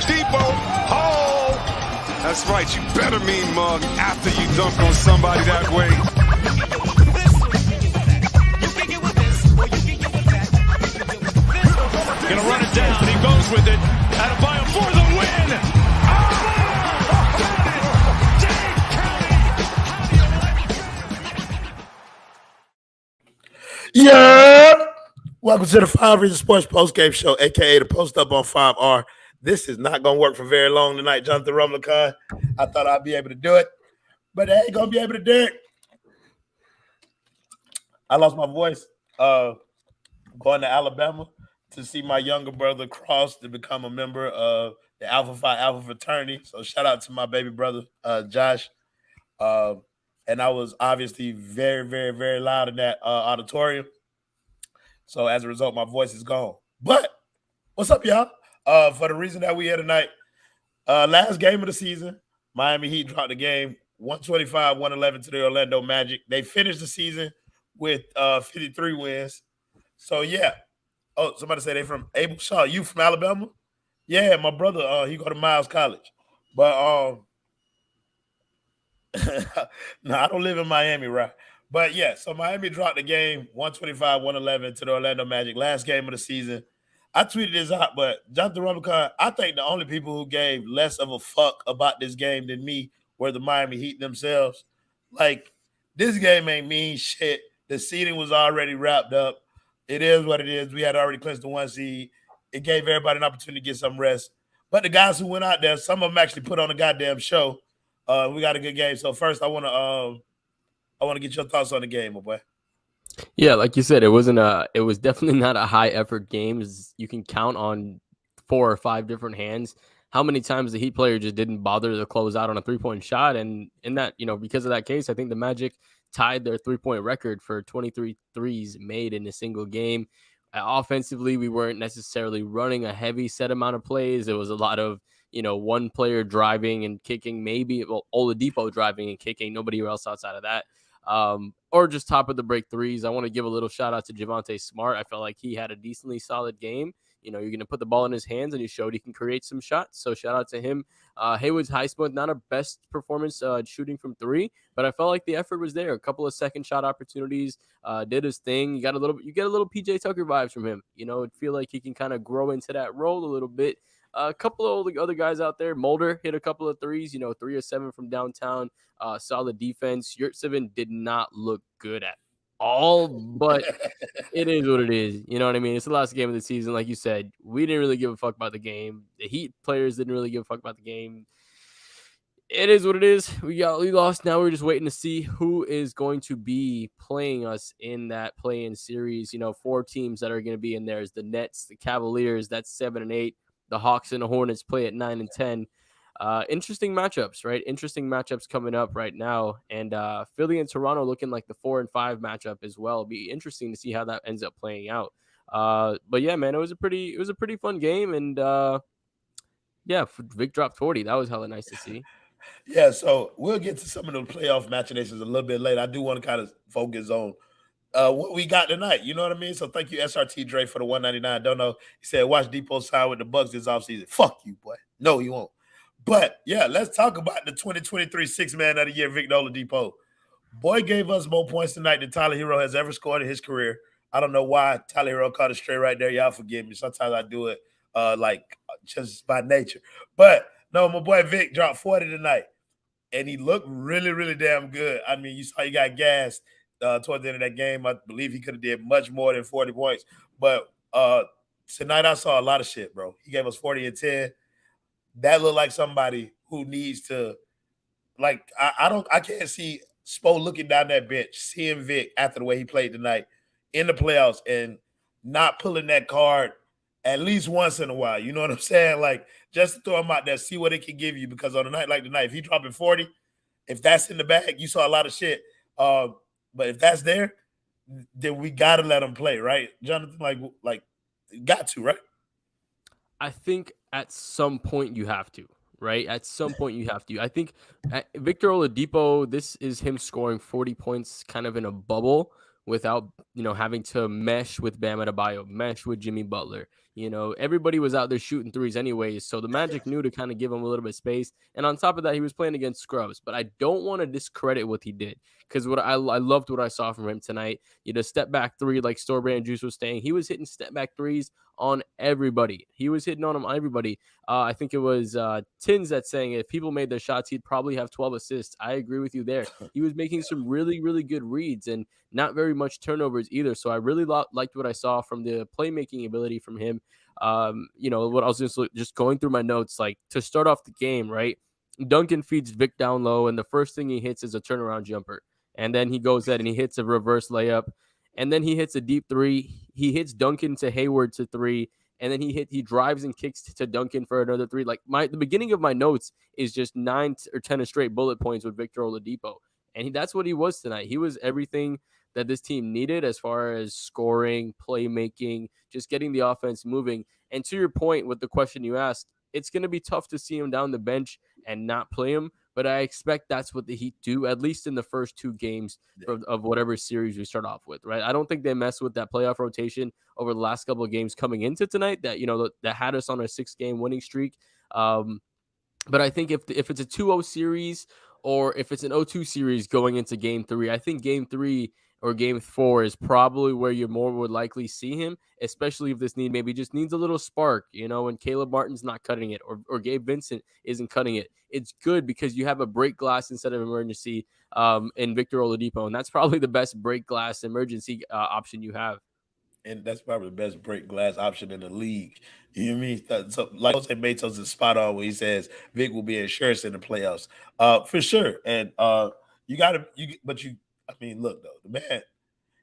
Oladipo. Oh, that's right. You better mean mug after you dunk on somebody that way. Gonna run it down. He goes with it. Adebayo for the win. Yeah. Welcome to the 5 Reasons Sports Postgame Show, aka the Post Up on 5R. This is not gonna work for very long tonight, Jonathan Rumlicon. I thought I'd be able to do it, but I ain't gonna be able to do it. I lost my voice going to Alabama to see my younger brother cross to become a member of the Alpha Phi Alpha fraternity. So shout out to my baby brother, Josh. And I was obviously very, very, very loud in that auditorium. So as a result, my voice is gone. But what's up, y'all? For the reason that we here tonight, last game of the season, Miami Heat dropped the game 125-111 to the Orlando Magic. They finished the season with 53 wins. So yeah. Oh, somebody say they from Abel Shaw. You from Alabama? Yeah, my brother, he go to Miles College. But no, I don't live in Miami, right? But yeah, so Miami dropped the game 125-111 to the Orlando Magic. Last game of the season. I tweeted this out, but Jonathan Rumlicon, I think the only people who gave less of a fuck about this game than me were the Miami Heat themselves. Like, this game ain't mean shit. The seeding was already wrapped up. It is what it is. We had already clinched the 1 seed. It gave everybody an opportunity to get some rest. But the guys who went out there, some of them actually put on a goddamn show. We got a good game. So first, I want to get your thoughts on the game, my boy. Yeah, like you said, it was definitely not a high effort game. You can count on 4 or 5 different hands how many times the Heat player just didn't bother to close out on a 3-point shot. And in that, because of that case, I think the Magic tied their 3-point record for 23 threes made in a single game. Offensively, we weren't necessarily running a heavy set amount of plays. It was a lot of, one player driving and kicking, maybe Oladipo driving and kicking, nobody else outside of that. Or just top of the break threes. I want to give a little shout out to Javonte Smart. I felt like he had a decently solid game. You're going to put the ball in his hands, and he showed he can create some shots. So shout out to him. Haywood Highsmith, not a best performance shooting from 3, but I felt like the effort was there. A couple of second shot opportunities, did his thing. You get a little PJ Tucker vibes from him. I feel like he can kind of grow into that role a little bit. A couple of other guys out there. Mulder hit a couple of threes, 3 of 7 from downtown. Solid defense. Yurtseven did not look good at all, but it is what it is. You know what I mean? It's the last game of the season. Like you said, we didn't really give a fuck about the game. The Heat players didn't really give a fuck about the game. It is what it is. We lost. Now we're just waiting to see who is going to be playing us in that play-in series. 4 teams that are going to be in there is the Nets, the Cavaliers, that's 7 and 8. The Hawks and the Hornets play at 9 and 10. Interesting matchups, right? Interesting matchups coming up right now. And Philly and Toronto looking like the 4 and 5 matchup as well. It'll be interesting to see how that ends up playing out. But yeah, man, it was a pretty fun game. And yeah, Vic dropped 40. That was hella nice to see. Yeah, so we'll get to some of the playoff machinations a little bit later. I do want to kind of focus on what we got tonight. You know what I mean? So thank you, SRT Dre, for the 199. Don't know. He said, watch Depot sign with the Bucks this offseason. Fuck you, boy. No, he won't. But, yeah, let's talk about the 2023 Sixth Man of the Year, Victor Oladipo. Boy gave us more points tonight than Tyler Herro has ever scored in his career. I don't know why Tyler Herro caught it straight right there. Y'all forgive me. Sometimes I do it just by nature. But, no, my boy Vic dropped 40 tonight. And he looked really, really damn good. I mean, you saw he got gassed towards the end of that game. I believe he could have did much more than 40 points. But tonight I saw a lot of shit, bro. He gave us 40 and 10. That looked like somebody who needs to, I can't see Spo looking down that bench, seeing Vic after the way he played tonight in the playoffs and not pulling that card at least once in a while. You know what I'm saying? Like, just to throw him out there, see what it can give you. Because on a night like tonight, if he dropping 40, if that's in the bag, you saw a lot of shit. But if that's there, then we got to let him play, right? Jonathan, like got to, right? I think at some point you have to, right? At some point you have to. I think Victor Oladipo, this is him scoring 40 points kind of in a bubble without, having to mesh with Bam Adebayo, mesh with Jimmy Butler. Everybody was out there shooting threes anyways. So the Magic knew to kind of give him a little bit of space. And on top of that, he was playing against scrubs. But I don't want to discredit what he did because what I loved what I saw from him tonight. Step back three, like Store Brand Juice was saying, he was hitting step back threes on everybody. He was hitting on them on everybody. I think it was Tins that's saying if people made their shots, he'd probably have 12 assists. I agree with you there. He was making some really, really good reads and not very much turnovers either. So I really liked what I saw from the playmaking ability from him. What I was just going through my notes, like to start off the game, right? Duncan feeds Vic down low, and the first thing he hits is a turnaround jumper. And then he goes ahead and he hits a reverse layup. And then he hits a deep three. He hits Duncan to Hayward to three. And then he drives and kicks to Duncan for another three. Like the beginning of my notes is just 9 or 10 straight bullet points with Victor Oladipo. And that's what he was tonight. He was everything that this team needed as far as scoring, playmaking, just getting the offense moving. And to your point with the question you asked, it's going to be tough to see him down the bench and not play him. But I expect that's what the Heat do, at least in the first 2 games of whatever series we start off with, right? I don't think they mess with that playoff rotation over the last couple of games coming into tonight that, that had us on a 6-game winning streak. But I think if it's a 2-0 series or if it's an 0-2 series going into game 3, I think game 3 or game 4 is probably where you more would likely see him, especially if this maybe just needs a little spark, and Caleb Martin's not cutting it or Gabe Vincent isn't cutting it. It's good because you have a break glass instead of emergency in Victor Oladipo, and that's probably the best break glass emergency option you have. And that's probably the best break glass option in the league. You know what I mean? So, like Jose Matos is spot on when he says Vic will be insurance in the playoffs, for sure. And I mean, look though, the man,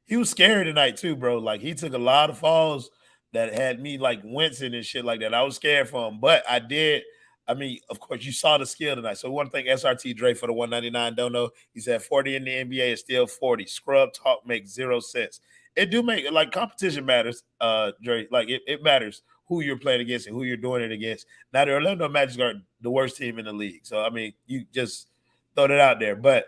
he was scary tonight too, bro. Like he took a lot of falls that had me like wincing and shit like that. I was scared for him, but I did. I mean, of course, you saw the skill tonight. So one thing, SRT Dre for the 199 don't know. He said 40 in the NBA is still 40. Scrub talk makes 0 sense. It do make like competition matters, Dre. Like it matters who you're playing against and who you're doing it against. Now the Orlando Magic are the worst team in the league. So I mean, you just throw that out there. But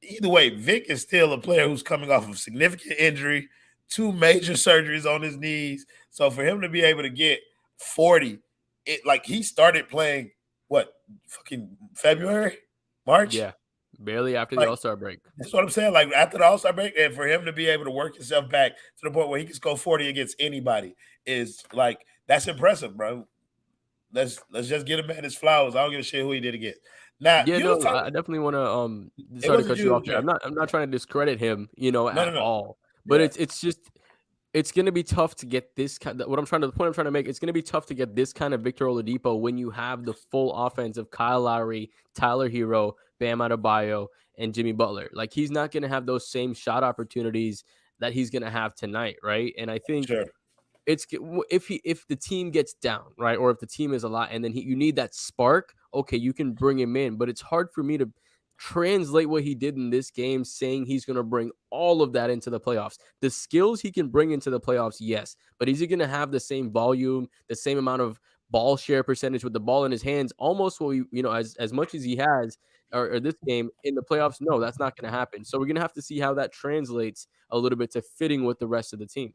either way, Vic is still a player who's coming off of significant injury, 2 major surgeries on his knees. So for him to be able to get 40, like he started playing fucking February, March? Yeah. Barely after the All-Star break. That's what I'm saying. Like after the All-Star break, and for him to be able to work himself back to the point where he can score 40 against anybody is like that's impressive, bro. Let's just get him his flowers. I don't give a shit who he did against. Now, I definitely want to sorry to cut you off there. I'm not trying to discredit him, at all. But it's just it's going to be tough to get this kind of, the point I'm trying to make, it's going to be tough to get this kind of Victor Oladipo when you have the full offense of Kyle Lowry, Tyler Herro, Bam Adebayo, and Jimmy Butler. Like he's not going to have those same shot opportunities that he's going to have tonight, right? And I think it's if the team gets down, right, or if the team is a lot, and then you need that spark, okay, you can bring him in. But it's hard for me to translate what he did in this game, saying he's going to bring all of that into the playoffs. The skills he can bring into the playoffs, yes, but is he going to have the same volume, the same amount of ball share percentage with the ball in his hands, almost what we, as much as he has or this game in the playoffs? No, that's not going to happen. So we're going to have to see how that translates a little bit to fitting with the rest of the team.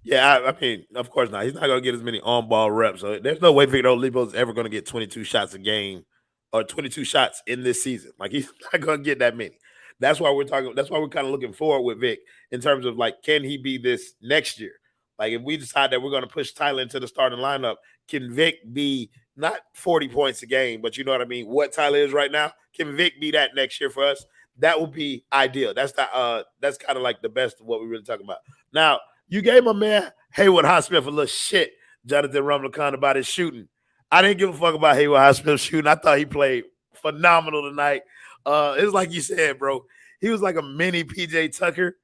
Yeah, I mean, of course not. He's not going to get as many on-ball reps. So there's no way Victor Oladipo is ever going to get 22 shots a game or 22 shots in this season. Like he's not going to get that many. That's why we're talking. That's why we're kind of looking forward with Vic in terms of like, can he be this next year? Like if we decide that we're going to push Tyler into the starting lineup, can Vic be not 40 points a game, but you know what I mean? What Tyler is right now, can Vic be that next year for us? That would be ideal. That's kind of like the best of what we're really talking about. Now, you gave my man Haywood Highsmith a little shit, Jonathan Rumlicon, about his shooting. I didn't give a fuck about Haywood Highsmith shooting. I thought he played phenomenal tonight. It was like you said, bro. He was like a mini PJ Tucker.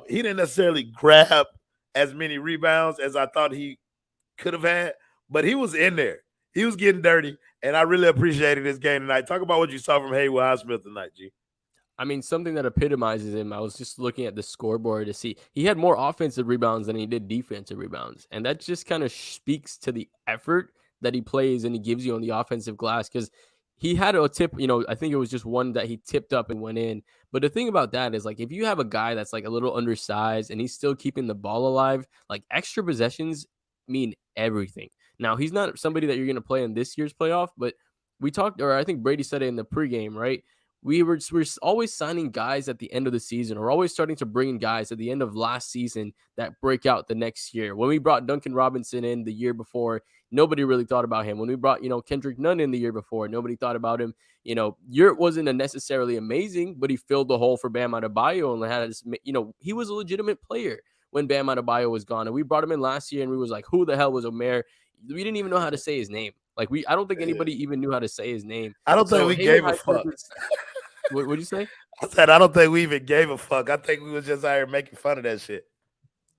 He didn't necessarily grab as many rebounds as I thought he could have had, but he was in there. He was getting dirty, and I really appreciated this game tonight. Talk about what you saw from Haywood Highsmith tonight, G. I mean, something that epitomizes him, I was just looking at the scoreboard to see he had more offensive rebounds than he did defensive rebounds. And that just kind of speaks to the effort that he plays and he gives you on the offensive glass, because he had a tip, I think it was just one that he tipped up and went in. But the thing about that is, like, if you have a guy that's like a little undersized and he's still keeping the ball alive, like extra possessions mean everything. Now, he's not somebody that you're going to play in this year's playoff, but we talked, or I think Brady said it in the pregame, right? We're always signing guys at the end of the season, or always starting to bring in guys at the end of last season that break out the next year. When we brought Duncan Robinson in the year before, nobody really thought about him. When we brought, Kendrick Nunn in the year before, nobody thought about him. Yurt wasn't a necessarily amazing, but he filled the hole for Bam Adebayo and had this, he was a legitimate player when Bam Adebayo was gone. And we brought him in last year and we was like, who the hell was Omer? We didn't even know how to say his name. I don't think anybody even knew how to say his name. I don't think we gave a fuck. What'd you say? I said, I don't think we even gave a fuck. I think we was just out here making fun of that shit.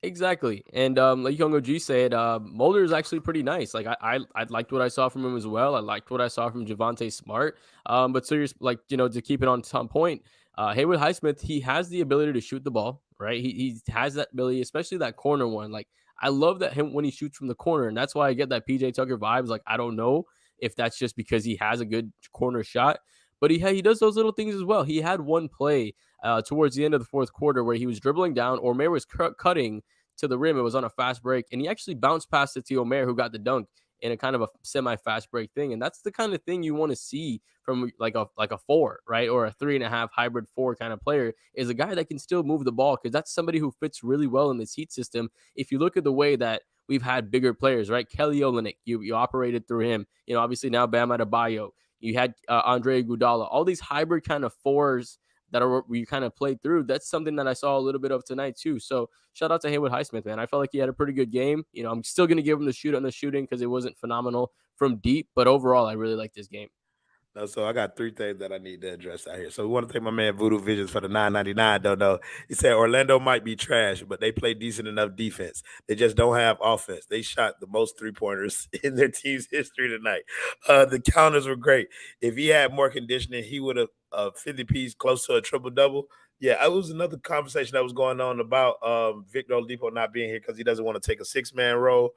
Exactly. And like Young OG said, Mulder is actually pretty nice. I liked what I saw from him as well. I liked what I saw from Javonte Smart. But serious, to keep it on some point, Haywood Highsmith, he has the ability to shoot the ball, right? He has that ability, especially that corner one. I love that him when he shoots from the corner, and that's why I get that PJ Tucker vibes. I don't know if that's just because he has a good corner shot, but he does those little things as well. He had one play towards the end of the fourth quarter where he was dribbling down. Omer was cutting to the rim. It was on a fast break, and he actually bounced past it to Omer, who got the dunk in a kind of a semi-fast break thing. And that's the kind of thing you want to see from like a 4, right? Or a 3.5 hybrid 4 kind of player, is a guy that can still move the ball, because that's somebody who fits really well in this Heat system. If you look at the way that we've had bigger players, right? Kelly Olynyk, you operated through him. Obviously now Bam Adebayo. You had Andre Iguodala. All these hybrid kind of 4s that we kind of played through. That's something that I saw a little bit of tonight too. So shout out to Haywood Highsmith, man. I felt like he had a pretty good game. I'm still going to give him the shoot on the shooting because it wasn't phenomenal from deep, but overall, I really liked this game. No, so I got 3 things that I need to address out here. So we want to thank my man Voodoo Visions for the $9.99. Don't know. He said Orlando might be trash, but they play decent enough defense. They just don't have offense. They shot the most 3-pointers in their team's history tonight. The counters were great. If he had more conditioning, he would have 50 piece close to a triple-double. Yeah, it was another conversation that was going on about Victor Oladipo not being here because he doesn't want to take a 6-man role.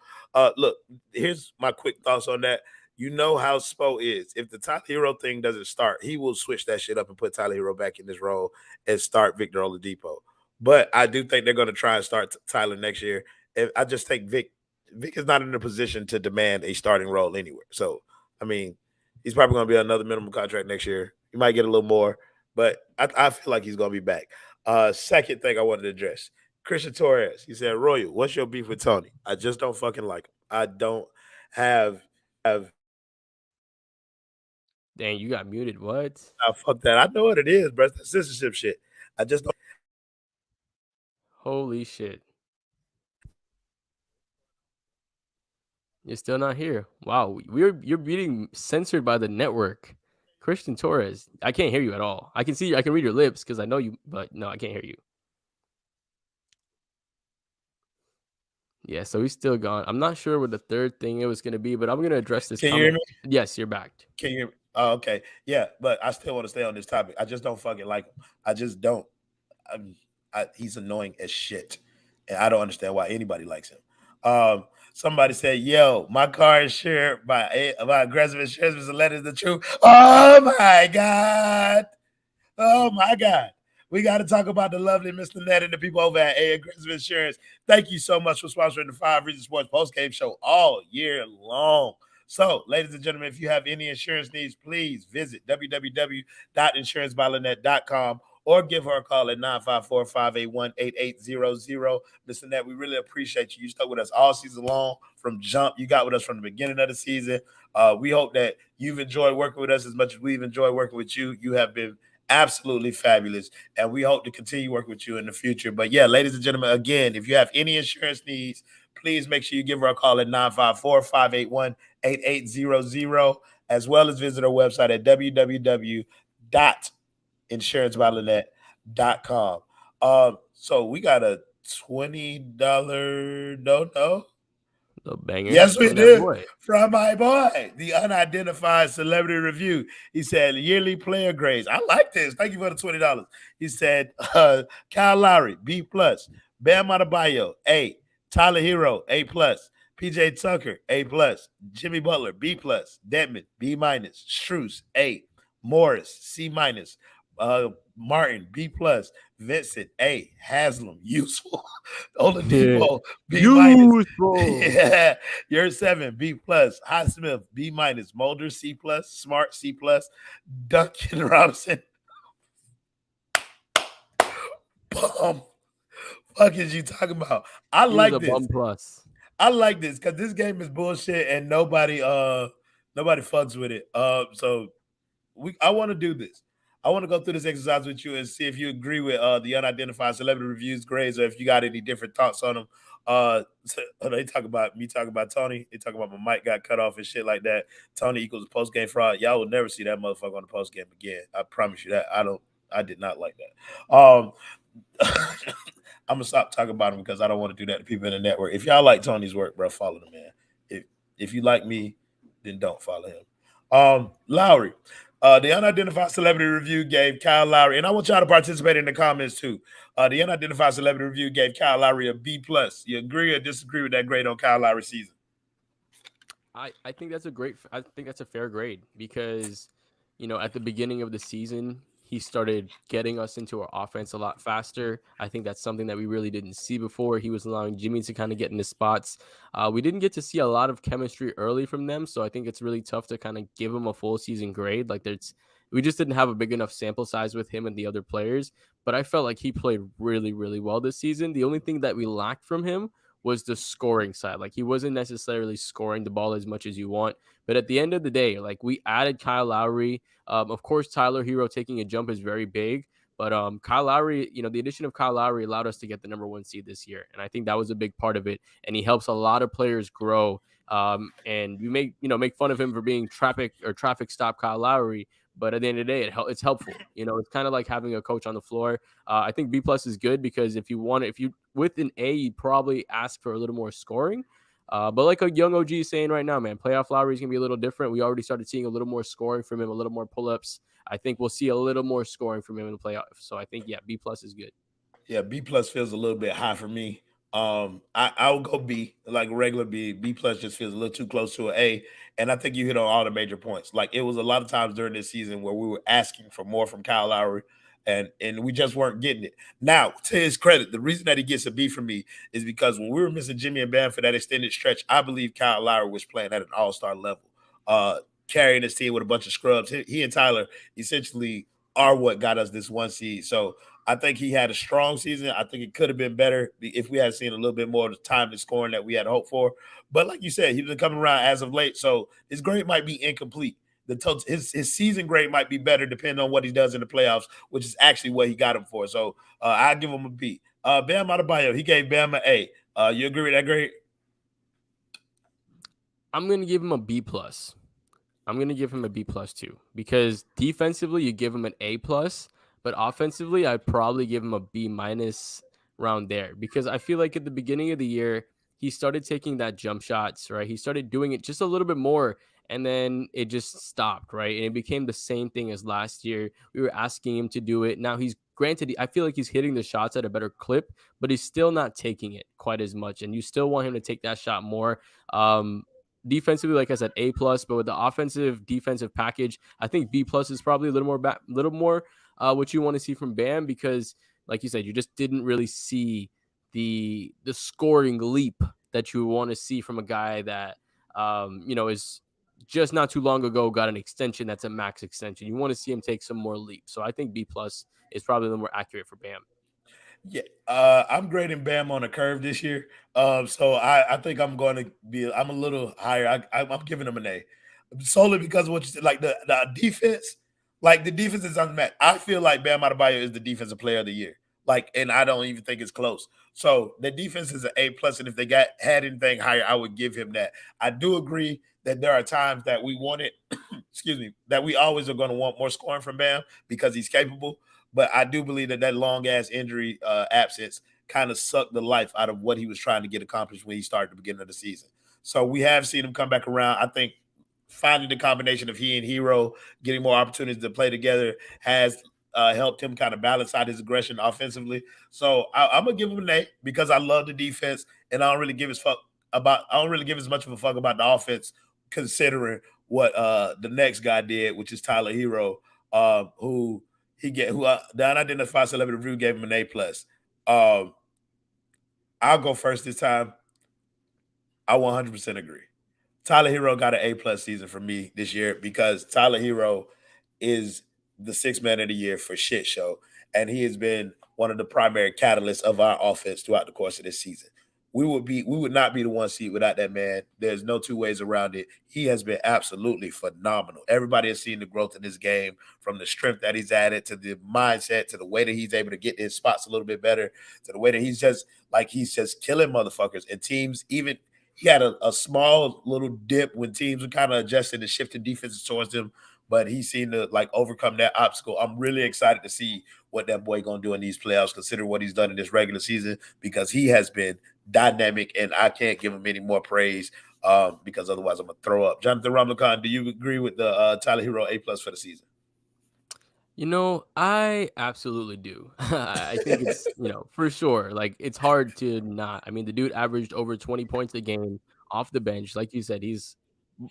Look, here's my quick thoughts on that. You know how Spo is. If the Tyler Herro thing doesn't start, he will switch that shit up and put Tyler Herro back in this role and start Victor Oladipo. But I do think they're going to try and start Tyler next year. And I just think Vic is not in a position to demand a starting role anywhere. So, I mean, he's probably going to be on another minimum contract next year. He might get a little more, but I feel like he's going to be back. Second thing I wanted to address, Christian Torres. He said, Royal, what's your beef with Tony? I just don't fucking like him. I don't have Dang, you got muted. What? fuck that. I know what it is, bro. It's the censorship shit. I just don't. Holy shit. You're still not here. Wow. You're being censored by the network. Christian Torres. I can't hear you at all. I can read your lips because I know you, but no, I can't hear you. Yeah, so he's still gone. I'm not sure what the third thing it was going to be, but I'm going to address this. Can you hear me? Yes, you're back. Can you hear me? Oh, okay. Yeah, but I still want to stay on this topic. I just don't fucking like him. I just don't. He's annoying as shit. And I don't understand why anybody likes him. Somebody said, yo, my car is shared by aggressive insurance. Mr. Letter is the truth. Oh, my God. Oh, my God. We got to talk about the lovely Mr. Ned and the people over at Aggressive Insurance. Thank you so much for sponsoring the 5 Reasons Sports postgame show all year long. So, ladies and gentlemen, if you have any insurance needs, please visit www.insurancebylannette.com or give her a call at 954-581-8800. Listen, that we really appreciate you. You stuck with us all season long from jump. You got with us from the beginning of the season. We hope that you've enjoyed working with us as much as we've enjoyed working with you. You have been absolutely fabulous, and we hope to continue working with you in the future. But yeah, ladies and gentlemen, again, if you have any insurance needs, please make sure you give her a call at 954-581-8800, as well as visit our website at www.insurancebylannette.com. So we got a $20 no. Banger. Yes, we do. From my boy, the unidentified celebrity review. He said, yearly player grades. I like this. Thank you for the $20. He said, Kyle Lowry, B+. Bam Adebayo, A. Tyler Herro, A+. PJ Tucker, A+. Jimmy Butler, B+. Dedmon, B-. Strus, A. Morris, C-. Martin, B plus. Vincent, A. Haslam, useful. Yeah. Oladipo, B minus. Useful. Yeah, you're 7, B plus. Highsmith, B minus. Mulder, C plus. Smart, C plus. Duncan Robinson, bum. Fuck is you talking about? I He was like a this. bum plus. I like this because this game is bullshit and nobody fucks with it. So I want to do this. I want to go through this exercise with you and see if you agree with the unidentified celebrity reviews grades or if you got any different thoughts on them. They talk about me talking about Tony. They talk about my mic got cut off and shit like that. Tony equals post game fraud. Y'all will never see that motherfucker on the post game again. I promise you that. I did not like that. I'm gonna stop talking about him because I don't want to do that to people in the network. If y'all like Tony's work, bro, follow the man. If you like me, then don't follow him. Lowry. The unidentified celebrity review gave Kyle Lowry, and I want y'all to participate in the comments too. The unidentified celebrity review gave Kyle Lowry a B plus. You agree or disagree with that grade on Kyle Lowry's season? I think that's I think that's a fair grade because, at the beginning of the season, he started getting us into our offense a lot faster. I think that's something that we really didn't see before. He was allowing Jimmy to kind of get into spots. We didn't get to see a lot of chemistry early from them, so I think it's really tough to kind of give him a full season grade. We just didn't have a big enough sample size with him and the other players, but I felt like he played really, really well this season. The only thing that we lacked from him was the scoring side. Like he wasn't necessarily scoring the ball as much as you want. But at the end of the day, like we added Kyle Lowry. Of course, Tyler Hero taking a jump is very big. But Kyle Lowry, the addition of Kyle Lowry allowed us to get the number 1 seed this year. And I think that was a big part of it. And he helps a lot of players grow. And we make fun of him for being traffic stop Kyle Lowry. But at the end of the day, it's helpful. It's kind of like having a coach on the floor. I think B plus is good because if you with an A, you'd probably ask for a little more scoring. But like a young OG is saying right now, man, playoff Lowry is going to be a little different. We already started seeing a little more scoring from him, a little more pull-ups. I think we'll see a little more scoring from him in the playoffs. So I think, yeah, B plus is good. Yeah, B plus feels a little bit high for me. I will go B, like regular B. B plus just feels a little too close to an A. And I think you hit on all the major points. Like it was a lot of times during this season where we were asking for more from Kyle Lowry and we just weren't getting it. Now, to his credit, the reason that he gets a B from me is because when we were missing Jimmy and Bam for that extended stretch, I believe Kyle Lowry was playing at an all-star level, carrying his team with a bunch of scrubs. He and Tyler essentially are what got us this 1 seed. So I think he had a strong season. I think it could have been better if we had seen a little bit more of the time and scoring that we had hoped for. But like you said, he's been coming around as of late, so his grade might be incomplete. His season grade might be better depending on what he does in the playoffs, which is actually what he got him for. So I give him a B. Bam Adebayo, he gave Bam an A. You agree with that grade? I'm going to give him a B plus. I'm going to give him a B plus too because defensively you give him an A plus. But offensively, I'd probably give him a B minus around there because I feel like at the beginning of the year, he started taking that jump shots, right? He started doing it just a little bit more and then it just stopped, right? And it became the same thing as last year. We were asking him to do it. Now I feel like he's hitting the shots at a better clip, but he's still not taking it quite as much. And you still want him to take that shot more. Defensively, like I said, A plus, but with the offensive defensive package, I think B plus is probably a little more what you want to see from Bam because, like you said, you just didn't really see the scoring leap that you want to see from a guy that is just not too long ago got an extension that's a max extension. You want to see him take some more leaps. So I think B plus is probably a little more accurate for Bam. Yeah, I'm grading Bam on a curve this year. So I think I'm going to be. I'm a little higher. I'm giving him an A, solely because of what you said. Like the defense, like the defense is unmatched. I feel like Bam Adebayo is the defensive player of the year. Like, and I don't even think it's close. So the defense is an A plus, and if they had anything higher, I would give him that. I do agree that there are times that we wanted, excuse me, that we always are going to want more scoring from Bam because he's capable. But I do believe that long ass injury absence kind of sucked the life out of what he was trying to get accomplished when he started at the beginning of the season. So we have seen him come back around. I think finding the combination of he and Herro getting more opportunities to play together has helped him kind of balance out his aggression offensively. So I'm gonna give him an A because I love the defense and I don't really give as much of a fuck about the offense considering what the next guy did, which is Tyler Herro, who the unidentified celebrity review gave him an A+. Um, I'll go first this time. I 100% agree. Tyler Hero got an A+ season for me this year because Tyler Hero is the sixth man of the year for shit show, and he has been one of the primary catalysts of our offense throughout the course of this season. We would not be the one seed without that man. There's no two ways around it. He has been absolutely phenomenal. Everybody has seen the growth in this game, from the strength that he's added to the mindset to the way that he's able to get his spots a little bit better to the way that he's just killing motherfuckers and teams. Even he had a small little dip when teams were kind of adjusting and shifting defenses towards him, but he seemed to overcome that obstacle. I'm really excited to see what that boy gonna do in these playoffs, considering what he's done in this regular season, because he has been dynamic, and I can't give him any more praise because otherwise I'm gonna throw up. Jonathan Ramlakan, do you agree with the Tyler Hero A+ for the season? I absolutely do. I think it's, for sure. Like, it's hard to not. I mean, the dude averaged over 20 points a game off the bench. Like you said, he's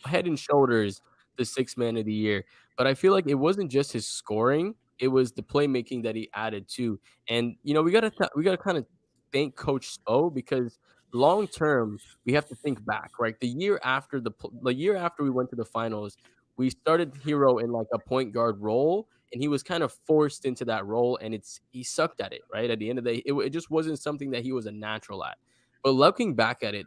head and shoulders the sixth man of the year. But I feel like it wasn't just his scoring; it was the playmaking that he added too. And we gotta kind of thank Coach Spo, because long term we have to think back. Right, the year after we went to the finals, we started Hero in like a point guard role, and he was kind of forced into that role, and he sucked at it. Right, at the end of the day, it just wasn't something that he was a natural at. But looking back at it,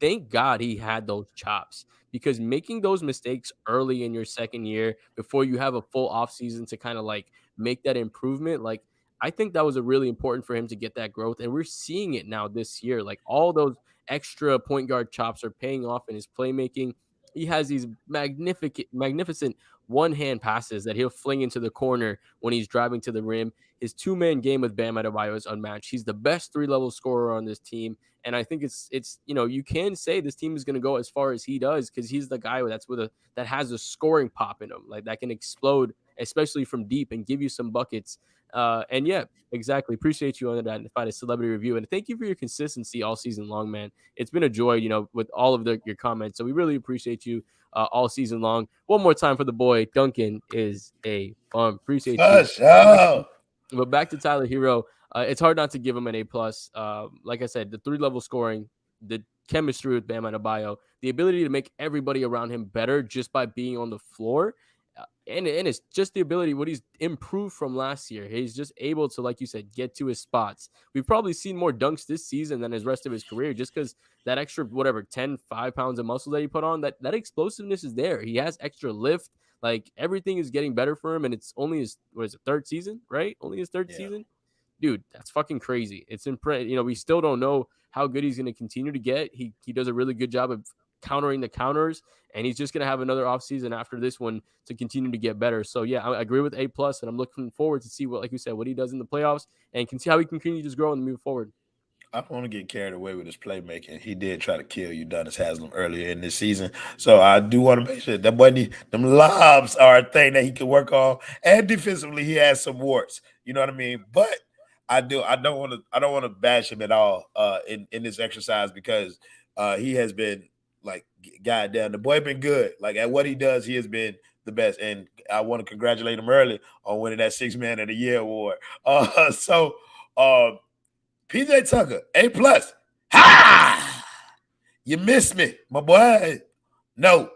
thank God he had those chops, because making those mistakes early in your second year before you have a full offseason to kind of like make that improvement, like, I think that was a really important for him to get that growth. And we're seeing it now this year. Like, all those extra point guard chops are paying off in his playmaking. He has these magnificent one hand passes that he'll fling into the corner when he's driving to the rim. His two-man game with Bam Adebayo is unmatched. He's the best three-level scorer on this team. And I think it's you can say this team is going to go as far as he does, because he's the guy that has a scoring pop in him, like, that can explode, especially from deep, and give you some buckets. And yeah, exactly. Appreciate you on that. Find a celebrity review, and thank you for your consistency all season long, man. It's been a joy, with all of your comments. So we really appreciate you all season long. One more time for the boy Duncan is a fun. Appreciate you. But back to Tyler Hero, it's hard not to give him an A+. Like I said, the three-level scoring, the chemistry with Bam Adebayo, the ability to make everybody around him better just by being on the floor. And it's just the ability, what he's improved from last year. He's just able to, like you said, get to his spots. We've probably seen more dunks this season than his rest of his career, just because that extra, 5 pounds of muscle that he put on, that explosiveness is there. He has extra lift. Like, everything is getting better for him, and it's only his, third season, right? Only his third season. Dude, that's fucking crazy. It's we still don't know how good he's going to continue to get. He does a really good job of countering the counters, and he's just going to have another offseason after this one to continue to get better. So yeah, I agree with A+, and I'm looking forward to see what, like you said, what he does in the playoffs, and can see how he can continue to just grow and move forward. I don't want to get carried away with his playmaking. He did try to kill Udonis Haslam earlier in this season. So I do want to make sure that boy them lobs are a thing that he can work on. And defensively, he has some warts. You know what I mean? But I don't want to bash him at all in this exercise, because he has been, like, goddamn, the boy been good. Like, at what he does, he has been the best. And I want to congratulate him early on winning that Sixth Man of the Year award. PJ Tucker, A+. Ha! You missed me, my boy. No.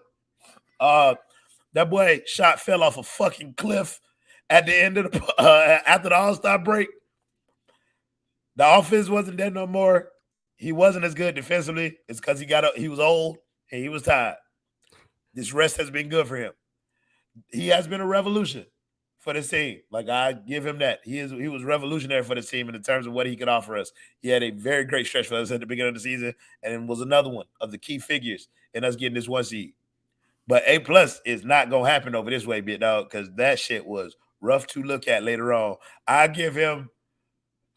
That boy shot fell off a fucking cliff at the end of the after the All-Star break. The offense wasn't there no more. He wasn't as good defensively. It's because he was old and he was tired. This rest has been good for him. He has been a revolution for this team. Like, I give him that. He was revolutionary for this team in terms of what he could offer us. He had a very great stretch for us at the beginning of the season, and was another one of the key figures in us getting this one seed. But A+ is not gonna happen over this way, big dog, because that shit was rough to look at later on. I give him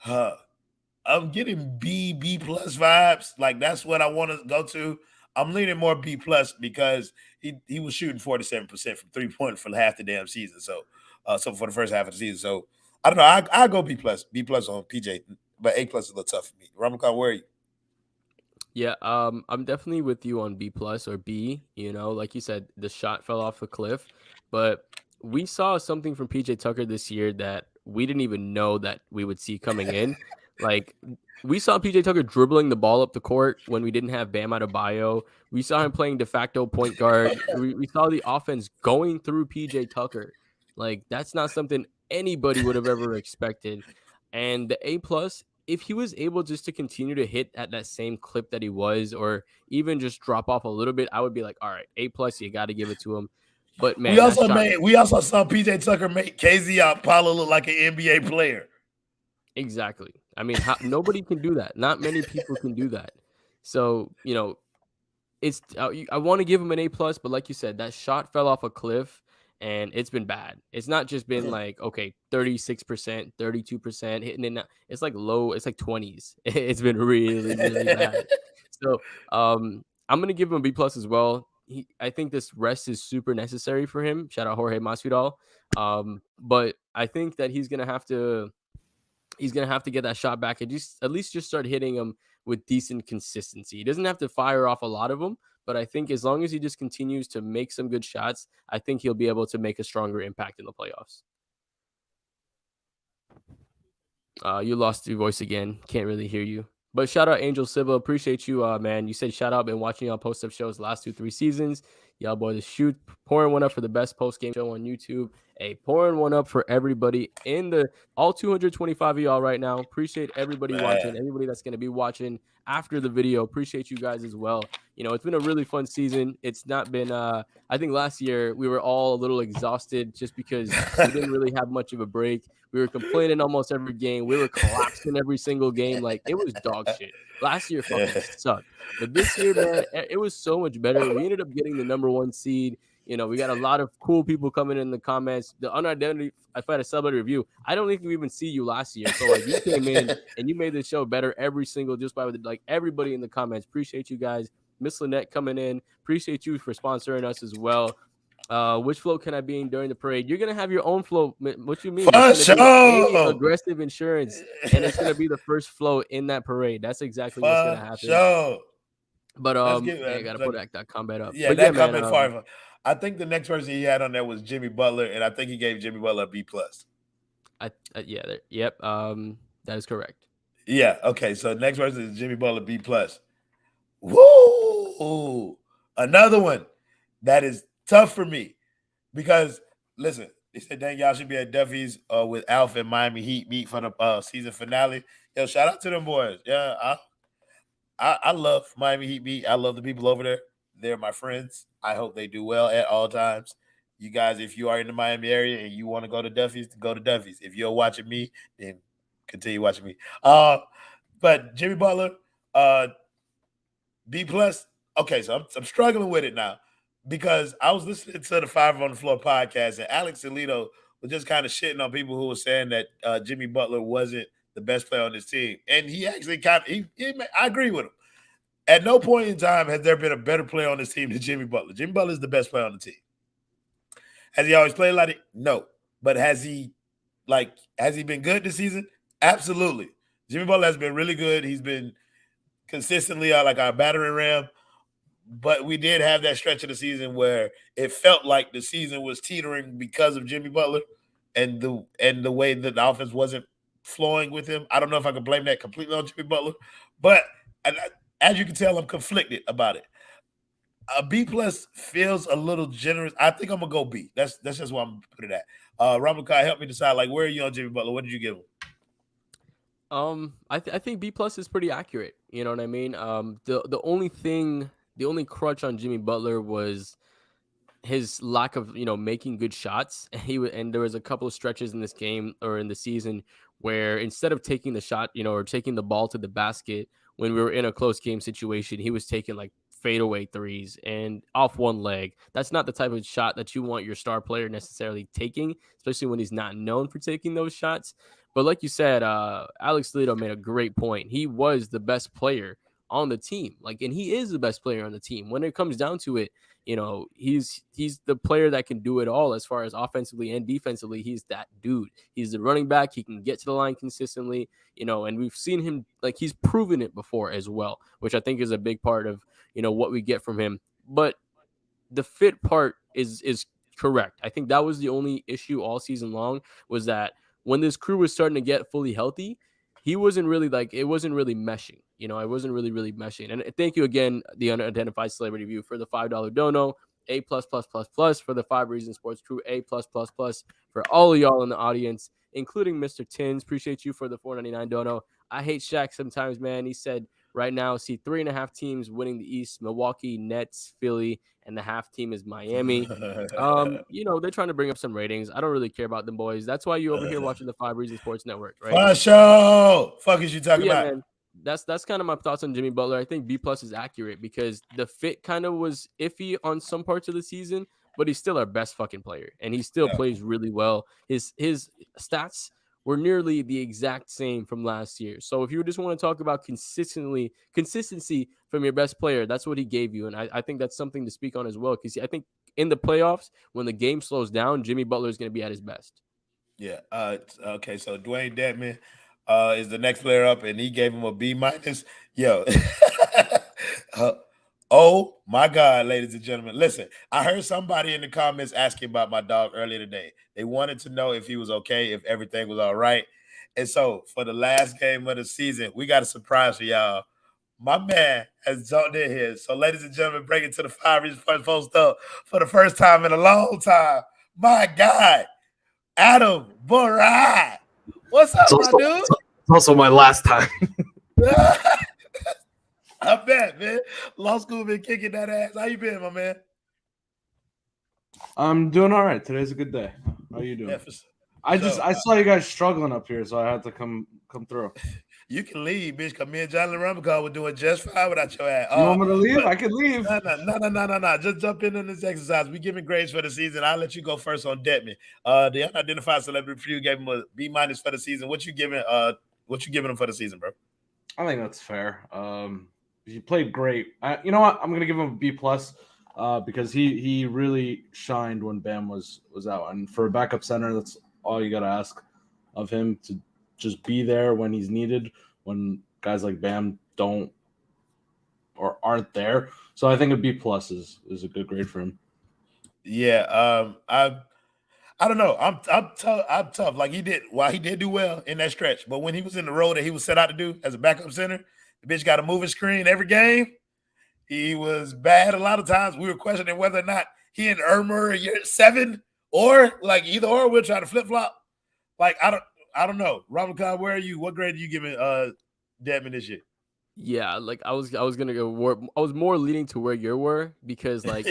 I'm getting B+ vibes. Like, that's what I want to go to. I'm leaning more B+ because he was shooting 47% from 3-point for half the damn season. So for the first half of the season. So I don't know. I go B+ on PJ, but A+ is a little tough for me. Ramakan, where are you? Yeah, I'm definitely with you on B+ or B. Like you said, the shot fell off a cliff, but we saw something from PJ Tucker this year that we didn't even know that we would see coming in. Like, we saw PJ Tucker dribbling the ball up the court when we didn't have Bam Adebayo. We saw him playing de facto point guard. We saw the offense going through PJ Tucker. Like, that's not something anybody would have ever expected. And the A plus, if he was able just to continue to hit at that same clip that he was, or even just drop off a little bit, I would be like, all right, A plus, you got to give it to him. But man, we also saw PJ Tucker make KZ Apollo look like an NBA player. Exactly. I mean, nobody can do that. Not many people can do that. So, it's I want to give him an A plus, but like you said, that shot fell off a cliff and it's been bad. It's not just been like, okay, 36%, 32% hitting it. It's like low, it's like 20s. It's been really, really bad. So I'm gonna give him a B plus as well. I think this rest is super necessary for him. Shout out Jorge Masvidal. But I think that he's gonna have to get that shot back and just at least just start hitting them with decent consistency. He doesn't have to fire off a lot of them, but I think as long as he just continues to make some good shots, I think he'll be able to make a stronger impact in the playoffs. You lost your voice again. Can't really hear you. But shout out Angel Silva. Appreciate you, man. You said shout out. Been watching y'all post-up shows the last 2-3 seasons. Y'all boys the shoot. Pouring one up for the best post-game show on YouTube. Hey, pouring one up for everybody in all 225 of y'all right now. Appreciate everybody watching. Everybody that's going to be watching after the video. Appreciate you guys as well. It's been a really fun season. It's not been I think last year we were all a little exhausted just because we didn't really have much of a break. We were complaining almost every game. We were collapsing every single game. Like, it was dog shit. Last year fucking sucked. But this year, man, it was so much better. We ended up getting the number 1 seed. We got a lot of cool people coming in the comments. The unidentified, if I had a celebrity review, I don't think we even see you last year. So, like, you came in and you made the show better every single, just by like everybody in the comments. Appreciate you guys. Miss Lynette coming in. Appreciate you for sponsoring us as well. Which float can I be in during the parade? You're gonna have your own float. What you mean? For sure. Aggressive Insurance, and it's gonna be the first float in that parade. That's exactly what's gonna happen. Sure. But I gotta put that comment up. Yeah, that comment far. I think the next person he had on there was Jimmy Butler, and I think he gave Jimmy Butler a B plus. Yep. That is correct. Yeah. Okay. So next person is Jimmy Butler B plus. Woo! Another one that is tough for me because listen, they said, "Dang, y'all should be at Duffy's with Alpha and Miami Heat meet for the season finale." Yo, shout out to them boys. Yeah, I love Miami Heat meet. I love the people over there. They're my friends. I hope they do well at all times. You guys, if you are in the Miami area and you want to go to Duffy's, go to Duffy's. If you're watching me, then continue watching me. But Jimmy Butler, B plus. Okay, so I'm struggling with it now because I was listening to the Five on the Floor podcast and Alex Alito was just kind of shitting on people who were saying that Jimmy Butler wasn't the best player on this team, and he actually I agree with him. At no point in time has there been a better player on this team than Jimmy Butler. Jimmy Butler is the best player on the team. Has he always played like it? No. But has he been good this season? Absolutely. Jimmy Butler has been really good. He's been consistently like our battering ram. But we did have that stretch of the season where it felt like the season was teetering because of Jimmy Butler and the way that the offense wasn't flowing with him. I don't know if I can blame that completely on Jimmy Butler, but as you can tell, I'm conflicted about it. A B plus feels a little generous. I think I'm gonna go B. That's just what I'm gonna put it at. Ramakai, help me decide. Like, where are you on Jimmy Butler? What did you give him? I think B plus is pretty accurate. You know what I mean? The only crutch on Jimmy Butler was his lack of making good shots. And there was a couple of stretches in this game or in the season where instead of taking the shot, or taking the ball to the basket when we were in a close game situation, he was taking like fadeaway threes and off one leg. That's not the type of shot that you want your star player necessarily taking, especially when he's not known for taking those shots. But like you said, Alex Lito made a great point. He was the best player on the team, and he is the best player on the team. When it comes down to it, he's the player that can do it all as far as offensively and defensively. He's that dude. He's the running back. He can get to the line consistently, and we've seen him, he's proven it before as well, which I think is a big part of, what we get from him. But the fit part is Correct. I think that was the only issue all season long, was that when this crew was starting to get fully healthy, he wasn't really like, it wasn't really meshing. It wasn't really meshing. And thank you again, the unidentified celebrity view, for the $5 dono. A plus plus plus plus for the 5 Reasons Sports crew. A plus plus plus for all of y'all in the audience, including Mr. Tins. Appreciate you for the $4.99 dono. I hate Shaq sometimes, man. He said right now, see 3.5 teams winning the East: Milwaukee, Nets, Philly, and the half team is Miami. They're trying to bring up some ratings. I don't really care about them boys. That's why you over here watching the 5 Reasons Sports Network, right? Fun show. Fuck is you talking about? Man, that's kind of my thoughts on Jimmy Butler. I think B plus is accurate because the fit kind of was iffy on some parts of the season, but he's still our best fucking player, and he still plays really well. His stats were nearly the exact same from last year. So if you just want to talk about consistency from your best player, that's what he gave you, and I think that's something to speak on as well, because I think in the playoffs, when the game slows down, Jimmy Butler is going to be at his best. Yeah. Okay. So Dwayne Dedmon is the next player up, and he gave him a B minus. Yo. Oh my God, ladies and gentlemen. Listen, I heard somebody in the comments asking about my dog earlier today. They wanted to know if he was okay, if everything was all right. And so for the last game of the season, we got a surprise for y'all. My man has jumped in here. So, ladies and gentlemen, bring it to the 5 Reasons Post up for the first time in a long time. My God, Adam Borat. What's up, my dude? It's also my last time. I bet, man. Law school been kicking that ass. How you been, my man? I'm doing all right. Today's a good day. How you doing? Yeah, I saw you guys struggling up here, so I had to come through. You can leave, bitch, because me and Johnny Rumacon were doing just fine without your ass. You want me to leave? I can leave. No. Just jump in this exercise. We giving grades for the season. I'll let you go first on Dedmon. The unidentified celebrity for you gave him a B minus for the season. What you giving him for the season, bro? I think that's fair. He played great. You know what? I'm gonna give him a B plus because he really shined when Bam was out. And for a backup center, that's all you gotta ask of him, to just be there when he's needed, when guys like Bam don't or aren't there. So I think a B plus is a good grade for him. Yeah, I don't know. I'm tough. Like he did do well in that stretch, but when he was in the role that he was set out to do as a backup center, the bitch got a moving screen every game. He was bad a lot of times. We were questioning whether or not he and Irma are year 7 or like either or. We'll try to flip flop. Like I don't know. Ramacon, where are you? What grade are you giving Dedmon this year? Yeah, like I was gonna go. I was more leaning to where you were, because like,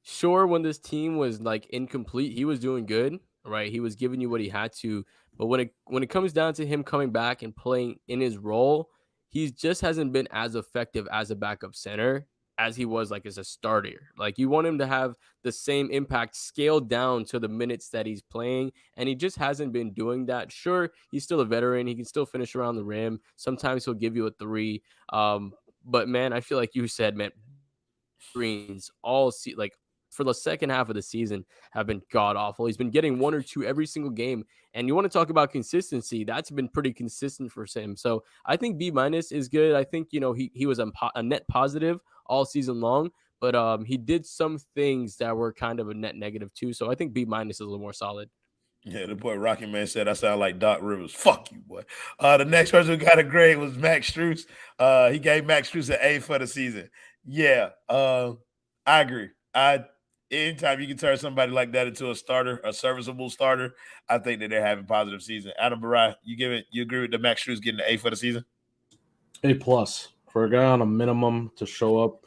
sure, when this team was like incomplete, he was doing good, right? He was giving you what he had to. But when it comes down to him coming back and playing in his role, he just hasn't been as effective as a backup center as he was like as a starter. Like, you want him to have the same impact scaled down to the minutes that he's playing, and he just hasn't been doing that. Sure, he's still a veteran. He can still finish around the rim. Sometimes he'll give you a 3. But man, I feel like you said, man, screens like for the second half of the season have been god awful. He's been getting 1 or 2 every single game. And you want to talk about consistency, that's been pretty consistent for him. So I think B minus is good. I think, he was a net positive all season long, but he did some things that were kind of a net negative too. So I think B minus is a little more solid. Yeah, the boy Rocky Man said I sound like Doc Rivers. Fuck you, boy. The next person who got a grade was Max Strus. He gave Max Strus an A for the season. Yeah, I agree. Anytime you can turn somebody like that into a starter, a serviceable starter, I think that they're having a positive season. Adam Barai, you agree with the Max Strus getting an A for the season? A plus for a guy on a minimum to show up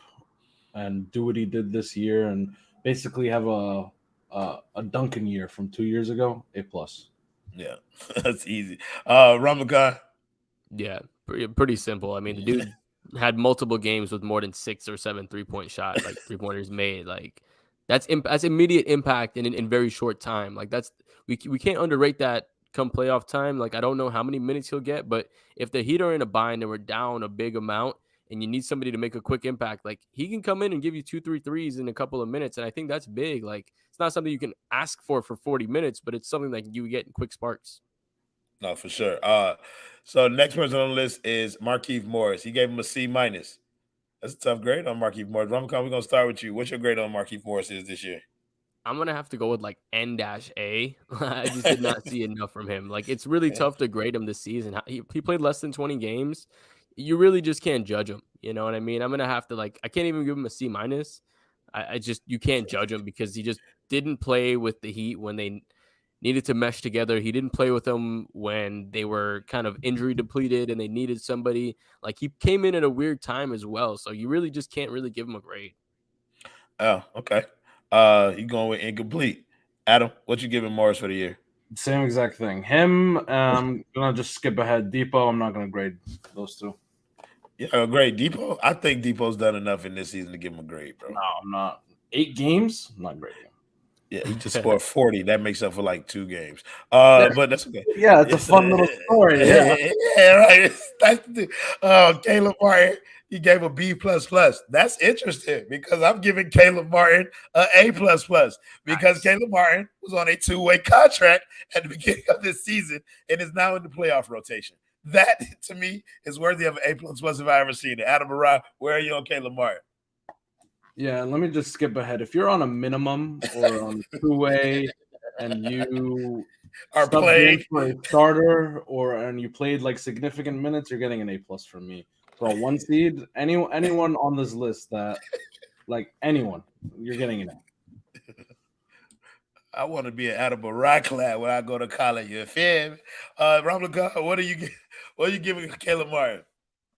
and do what he did this year and basically have a Duncan year from 2 years ago. A plus. Yeah, that's easy. Ramadan. Yeah, pretty simple. I mean, the dude had multiple games with more than 6 or 7 3-point shots, like 3-pointers made. Like that's immediate impact in very short time. Like we can't underrate that come playoff time. Like, I don't know how many minutes he'll get, but if the Heat are in a bind and we're down a big amount and you need somebody to make a quick impact, like he can come in and give you 2-3 threes in a couple of minutes. And I think that's big. Like, it's not something you can ask for 40 minutes, but it's something that you get in quick sparks. No, for sure. So next person on the list is Markieff Morris. He gave him a C minus. That's a tough grade on Markieff Morris. Ramadan, we're gonna start with you. What's your grade on Markieff Morris is this year? I'm gonna have to go with like N-A. I just did not see enough from him. Like it's really tough to grade him this season. He played less than 20 games. You really just can't judge him. You know what I mean? I'm gonna have to I can't even give him a C minus. I just you can't judge him because he just didn't play with the Heat when they needed to mesh together. He didn't play with them when they were kind of injury depleted and they needed somebody. Like he came in at a weird time as well. So you really just can't really give him a grade. Oh, okay. You going with incomplete. Adam, what you giving Morris for the year? Same exact thing. Him, I'm gonna just skip ahead. Depot, I'm not gonna grade those two. Yeah, great. Depot. I think Depot's done enough in this season to give him a grade, bro. No, I'm not. 8 games, I'm not grading him. Yeah, he just scored 40. That makes up for like 2 games. But that's okay. Yeah, it's a fun little story. Yeah, right. It's nice to do. Caleb Martin, he gave a B++. That's interesting because I'm giving Caleb Martin an A++ because Nice. Caleb Martin was on a 2-way contract at the beginning of this season and is now in the playoff rotation. That to me is worthy of an A++ if I ever seen it. Adam Barra, where are you on Caleb Martin? Yeah, let me just skip ahead. If you're on a minimum or on a 2-way and you Are subbed playing in for a starter and you played like significant minutes, you're getting an A+ from me. So 1 seed, anyone on this list that anyone, you're getting an A. I want to be an Adam Barra clad when I go to college. You feel me? Ramlagan, what are you giving Caleb Martin?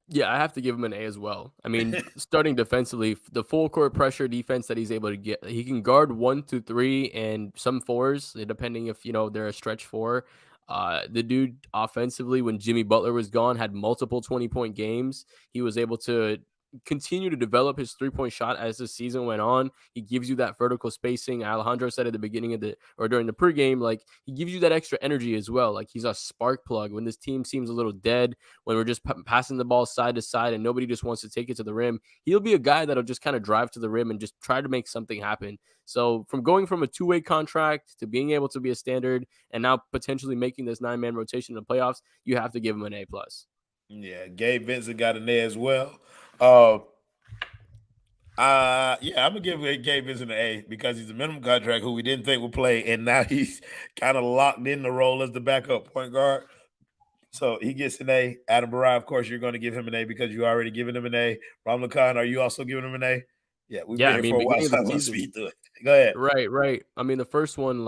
Yeah, I have to give him an A as well. I mean, starting defensively, the full court pressure defense that he's able to get, he can guard 1 to 3 and some 4s, depending if they're a stretch 4. The dude offensively, when Jimmy Butler was gone, had multiple 20-point games. He was able to continue to develop his 3-point shot as the season went on. He gives you that vertical spacing. Alejandro said at the beginning of during the pregame, like he gives you that extra energy as well. Like he's a spark plug when this team seems a little dead, when we're just passing the ball side to side and nobody just wants to take it to the rim. He'll be a guy that'll just kind of drive to the rim and just try to make something happen. So from going from a 2-way contract to being able to be a standard and now potentially making this 9-man rotation in the playoffs, you have to give him an A+. Yeah, Gabe Vincent got an A as well. Yeah, I'm gonna give Gabe Vincent an A because he's a minimum contract who we didn't think would play, and now he's kind of locked in the role as the backup point guard. So he gets an A. Adam Barra, of course, you're going to give him an A because you already given him an A. Ramla Khan, are you also giving him an A? Yeah, we've Yeah, been I here mean, for a while, beginning of so the I'm going to season. speed through it. Go ahead. Right. I mean, the first one,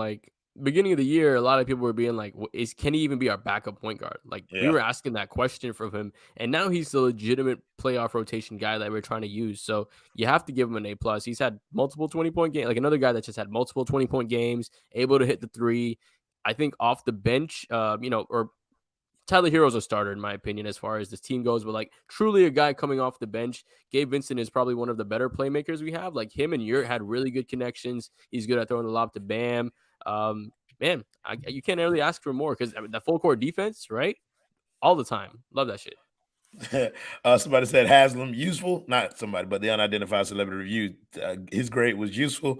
beginning of the year, a lot of people were being like, can he even be our backup point guard? Like we Yeah. were asking that question from him, and now he's the legitimate playoff rotation guy that we're trying to use. So you have to give him an A+. He's had multiple 20-point games, like another guy that just had multiple 20-point games, able to hit the 3. I think off the bench, or Tyler Herro's a starter, in my opinion, as far as this team goes, but like truly a guy coming off the bench. Gabe Vincent is probably one of the better playmakers we have. Like him and Yurt had really good connections. He's good at throwing the lob to Bam. Man, you can't really ask for more because the full court defense, right? All the time. Love that shit. Somebody said Haslam useful. Not somebody, but the unidentified celebrity review. His grade was useful.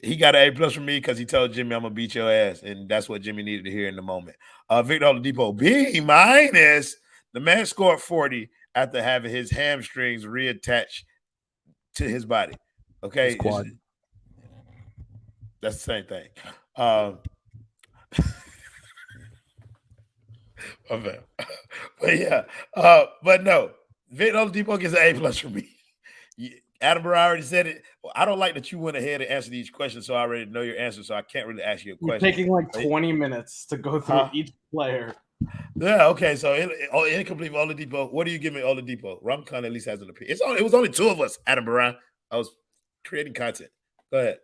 He got an A+ from me because he told Jimmy, I'm going to beat your ass. And that's what Jimmy needed to hear in the moment. Victor Oladipo, B-. The man scored 40 after having his hamstrings reattached to his body. Okay? His quad. That's the same thing. But yeah. But no. Victor Oladipo gets an A+ from me. Adam Barra already said it. Well, I don't like that you went ahead and answered each question, so I already know your answer, so I can't really ask you a question. You're taking like 20 minutes to go through each player. Yeah, okay. So incomplete Oladipo. What do you give me Oladipo? Ramkhan at least has an opinion. It was only 2 of us, Adam Barra. I was creating content. Go ahead.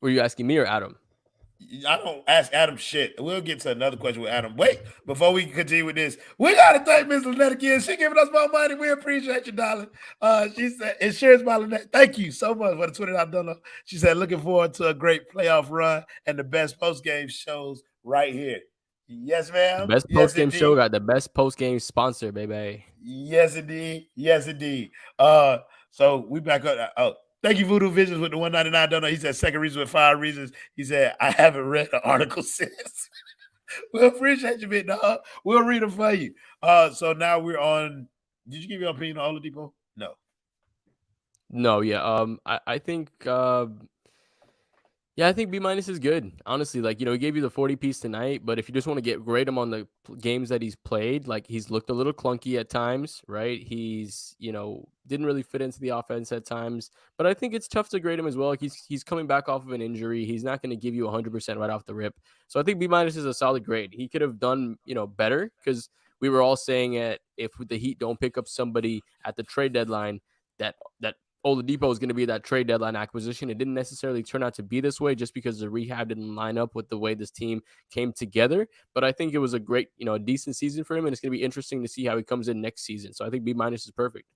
Were you asking me or Adam? I don't ask Adam shit. We'll get to another question with Adam. Wait, before we continue with this, we got to thank Ms. Lynette again. She giving us more money. We appreciate you, darling. She said, insurance by Lynette. Thank you so much for the $20 donor. She said, looking forward to a great playoff run and the best post-game shows right here. Yes, ma'am. The best post-game show got the best post-game sponsor, baby. Yes, indeed. Yes, indeed. So we back up. Thank you, Voodoo Visions, with the $199 donor. He said, second reason with 5 reasons. He said, I haven't read the article since. We appreciate you, big dog. We'll read them for you. So now we're on. Did you give your opinion on Oladipo? No. No, yeah. I think yeah, I think B minus is good. Honestly, like, he gave you the 40 piece tonight, but if you just want to grade him on the games that he's played, like, he's looked a little clunky at times, right? He's, didn't really fit into the offense at times, but I think it's tough to grade him as well. Like, he's coming back off of an injury. He's not going to give you 100% right off the rip. So I think B minus is a solid grade. He could have done, better, because we were all saying it, if the Heat don't pick up somebody at the trade deadline, that Oladipo is going to be that trade deadline acquisition. It didn't necessarily turn out to be this way just because the rehab didn't line up with the way this team came together. But I think it was a great, a decent season for him, and it's going to be interesting to see how he comes in next season. So I think B minus is perfect.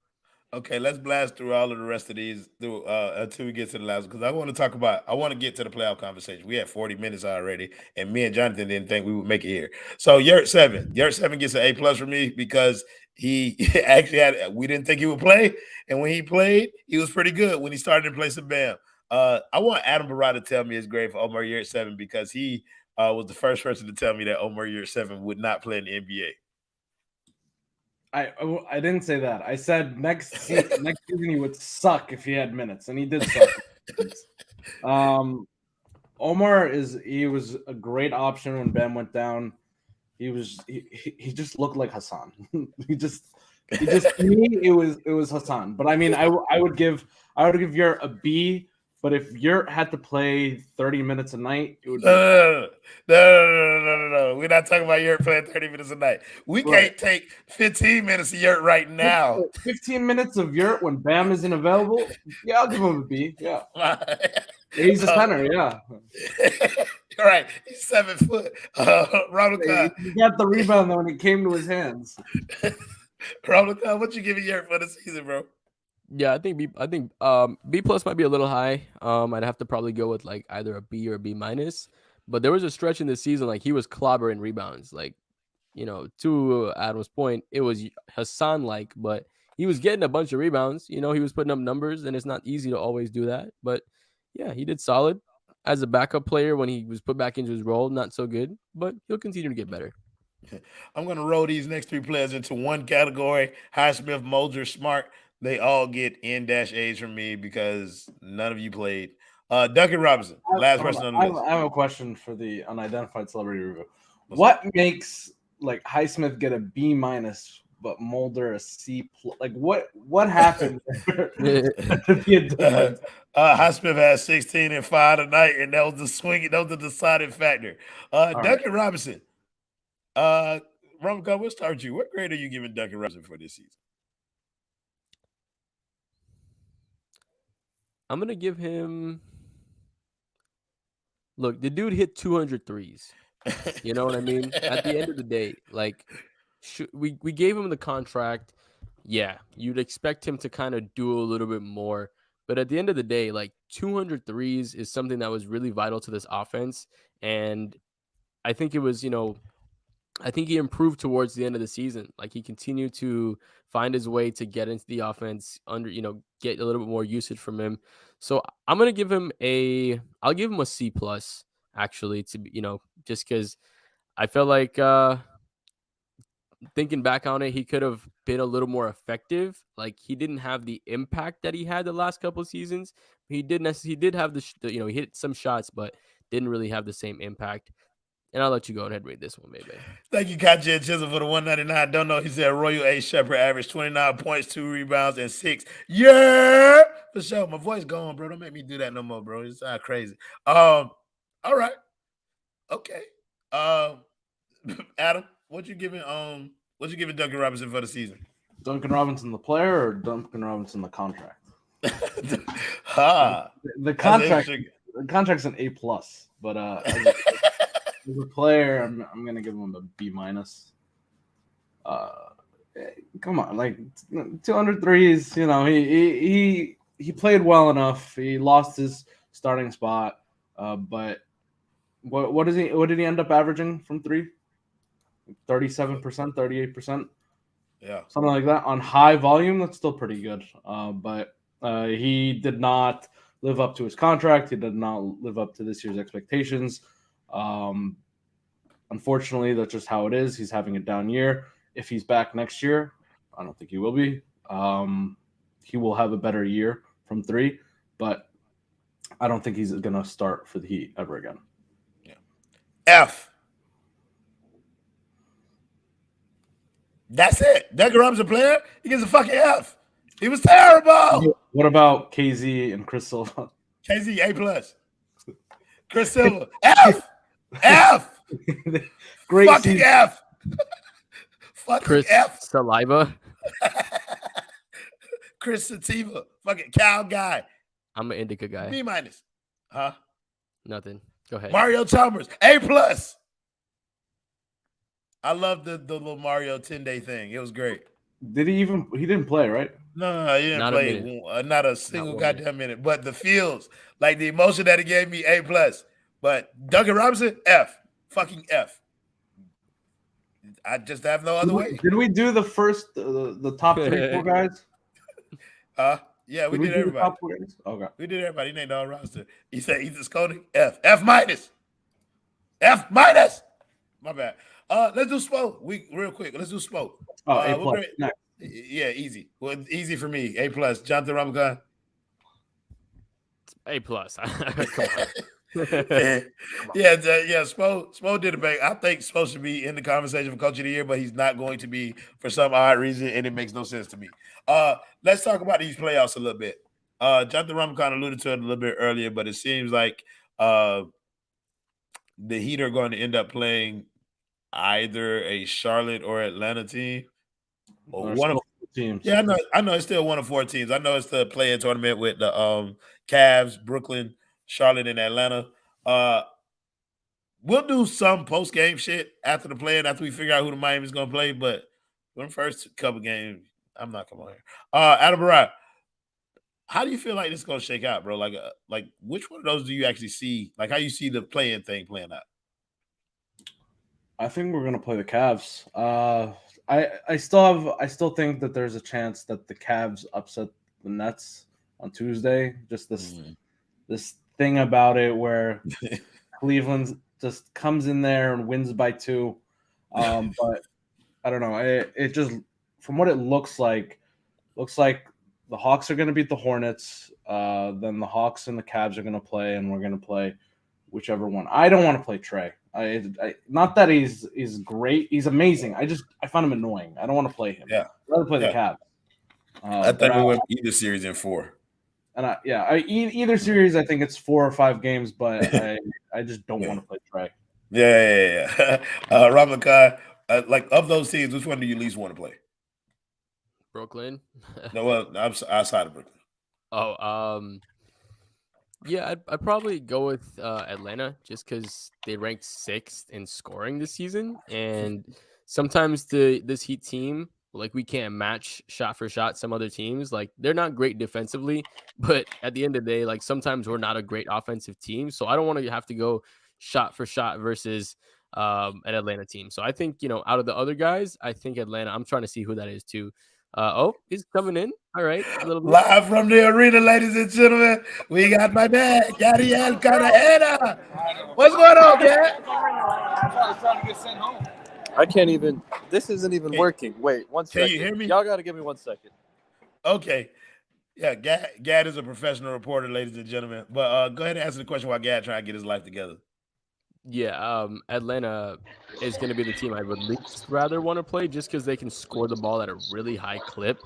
Okay, let's blast through all of the rest of these until we get to the last, because I want to get to the playoff conversation. We had 40 minutes already, and me and Jonathan didn't think we would make it here. So Yurt 7 gets an A+ for me because he actually we didn't think he would play, and when he played, he was pretty good when he started in place of Bam. I want Adam Barra to tell me his grade for Omar Yurt 7 because he was the first person to tell me that Omar Yurt 7 would not play in the NBA. I didn't say that. I said next season he would suck if he had minutes, and he did suck. Omar he was a great option when Bam went down. He just looked like Hassan. he just to me it was Hassan. But I mean I would give Yurt a B. But if Yurt had to play 30 minutes a night, it would be no. We're not talking about Yurt playing 30 minutes a night. We can't take 15 minutes of Yurt right now. 15 minutes of Yurt when Bam isn't available? Yeah, I'll give him a B. Yeah. He's a center, yeah. All right. He's 7 foot. Ronald Khan. He got the rebound when it came to his hands. Ronald Khan, what you giving Yurt for the season, bro? Yeah, I think B plus might be a little high. I'd have to probably go with like either a B or a B minus. But there was a stretch in the season like he was clobbering rebounds. Like, to Adam's point, it was Hassan like, but he was getting a bunch of rebounds. He was putting up numbers, and it's not easy to always do that. But yeah, he did solid as a backup player when he was put back into his role. Not so good, but he'll continue to get better. I'm going to roll these next 3 players into one category: Highsmith, Mulder, Smart. They all get N-A's from me because none of you played. Duncan Robinson, last person on the list. I have a question for the unidentified celebrity review. What makes like Highsmith get a B minus, but Mulder a C plus? Like what happened? Highsmith had 16 and 5 tonight, and that was the deciding factor. Duncan Robinson. Ramka, we'll start with you. What grade are you giving Duncan Robinson for this season? I'm going to give him... Look, the dude hit 200 threes. You know what I mean? At the end of the day, like, we gave him the contract. Yeah, you'd expect him to kind of do a little bit more. But at the end of the day, like, 200 threes is something that was really vital to this offense. And I think it was, I think he improved towards the end of the season. Like, he continued to find his way to get into the offense, get a little bit more usage from him. So I'm going to give him I'll give him a C plus, actually, to, just because I felt like, thinking back on it, he could have been a little more effective. Like, he didn't have the impact that he had the last couple of seasons. He did have he hit some shots, but didn't really have the same impact. And I'll let you go ahead and read this one, maybe. Thank you, Katja and Chisholm, for the 199. Don't know. He said Royal A. Shepherd averaged 29 points, 2 rebounds, and 6. Yeah, for sure. My voice gone, bro. Don't make me do that no more, bro. It's not crazy. All right. Okay. Adam, what you giving Duncan Robinson for the season? Duncan Robinson the player or Duncan Robinson the contract? The contract's an A plus, but as a player, I'm gonna give him a B minus. Come on, like 200 threes, he played well enough. He lost his starting spot, but what did he end up averaging from 3? 37%, 38%. Yeah, something like that on high volume. That's still pretty good. But he did not live up to his contract. He did not live up to this year's expectations. Unfortunately, that's just how it is. He's having a down year. If he's back next year, I don't think he will be. He will have a better year from 3, but I don't think he's going to start for the Heat ever again. Yeah. F. That's it. Duncan Robinson player, he gets a fucking F. He was terrible. What about KZ and Chris Silva? KZ, A+. Chris Silva, F. F. Great fucking season. F. fucking Chris F. Saliva. Chris Sativa, fucking cow guy. I'm an Indica guy. B-. Huh? Nothing. Go ahead. Mario Chalmers, A+. I love the little Mario 10-day thing. It was great. Did he didn't play, right? No, he didn't Not a play. minute. Not a single one goddamn minute. But the feels, like the emotion that he gave me, A+. But Duncan Robinson, F. Fucking F. I just have no other way. Did we do the first, the top 3-4 guys? Yeah, we Did did do the everybody. top 4 guys? Okay. We did everybody. He named our roster. He said Ethan Scolding, F. F-. F-. My bad. Let's do Spo. Real quick. Let's do Spo. Oh, A+. Nice. Yeah, easy. Well, easy for me. A+. Jonathan Ramadan. A+. Come on. Yeah. Spo did a bang. I think Spo should be in the conversation for Coach of the Year, but he's not going to be for some odd reason, and it makes no sense to me. Let's talk about these playoffs a little bit. Jonathan Ramadan alluded to it a little bit earlier, but it seems like the Heat are going to end up playing either a Charlotte or Atlanta team. Or one of teams. Yeah, I know it's still one of 4 teams. I know it's the play-in tournament with the Cavs, Brooklyn, Charlotte, and Atlanta. We'll do some post-game shit after the play-in, after we figure out who the Miami's gonna play. But for the first couple games, I'm not coming on here. Adam Barad, how do you feel like this is gonna shake out, bro? Like which one of those do you actually see? Like how you see the play-in thing playing out? I think we're gonna play the Cavs. I still think that there's a chance that the Cavs upset the Nets on Tuesday. Just this thing about it where Cleveland just comes in there and wins by 2. But I don't know. It just, from what it looks like the Hawks are going to beat the Hornets. Then the Hawks and the Cavs are going to play, and we're going to play whichever one. I don't want to play Trey. Not that he's great. He's amazing. I find him annoying. I don't want to play him. Yeah. I'd rather play the Cavs. I think we win either series in 4. And either series, I think it's 4 or 5 games, but I just don't want to play Trey. Yeah. Ramadan, like of those teams, which one do you least want to play? Brooklyn. No, well, I'm outside of Brooklyn. Yeah, I'd probably go with Atlanta just because they ranked 6th in scoring this season, and sometimes this Heat team, like, we can't match shot for shot some other teams. Like, they're not great defensively, but at the end of the day, like, sometimes we're not a great offensive team. So I don't want to have to go shot for shot versus an Atlanta team. So I think, out of the other guys, I think Atlanta. I'm trying to see who that is too. He's coming in. All right. Live from the arena, ladies and gentlemen. We got my man, Gadiel Cartagena. What's going on, Gad? I can't even. This isn't even working. Wait, 1 second. Can you hear me? Y'all got to give me 1 second. Okay. Yeah, Gad is a professional reporter, ladies and gentlemen. But go ahead and answer the question while Gad trying to get his life together. Yeah, Atlanta is going to be the team I would least rather want to play just because they can score the ball at a really high clip,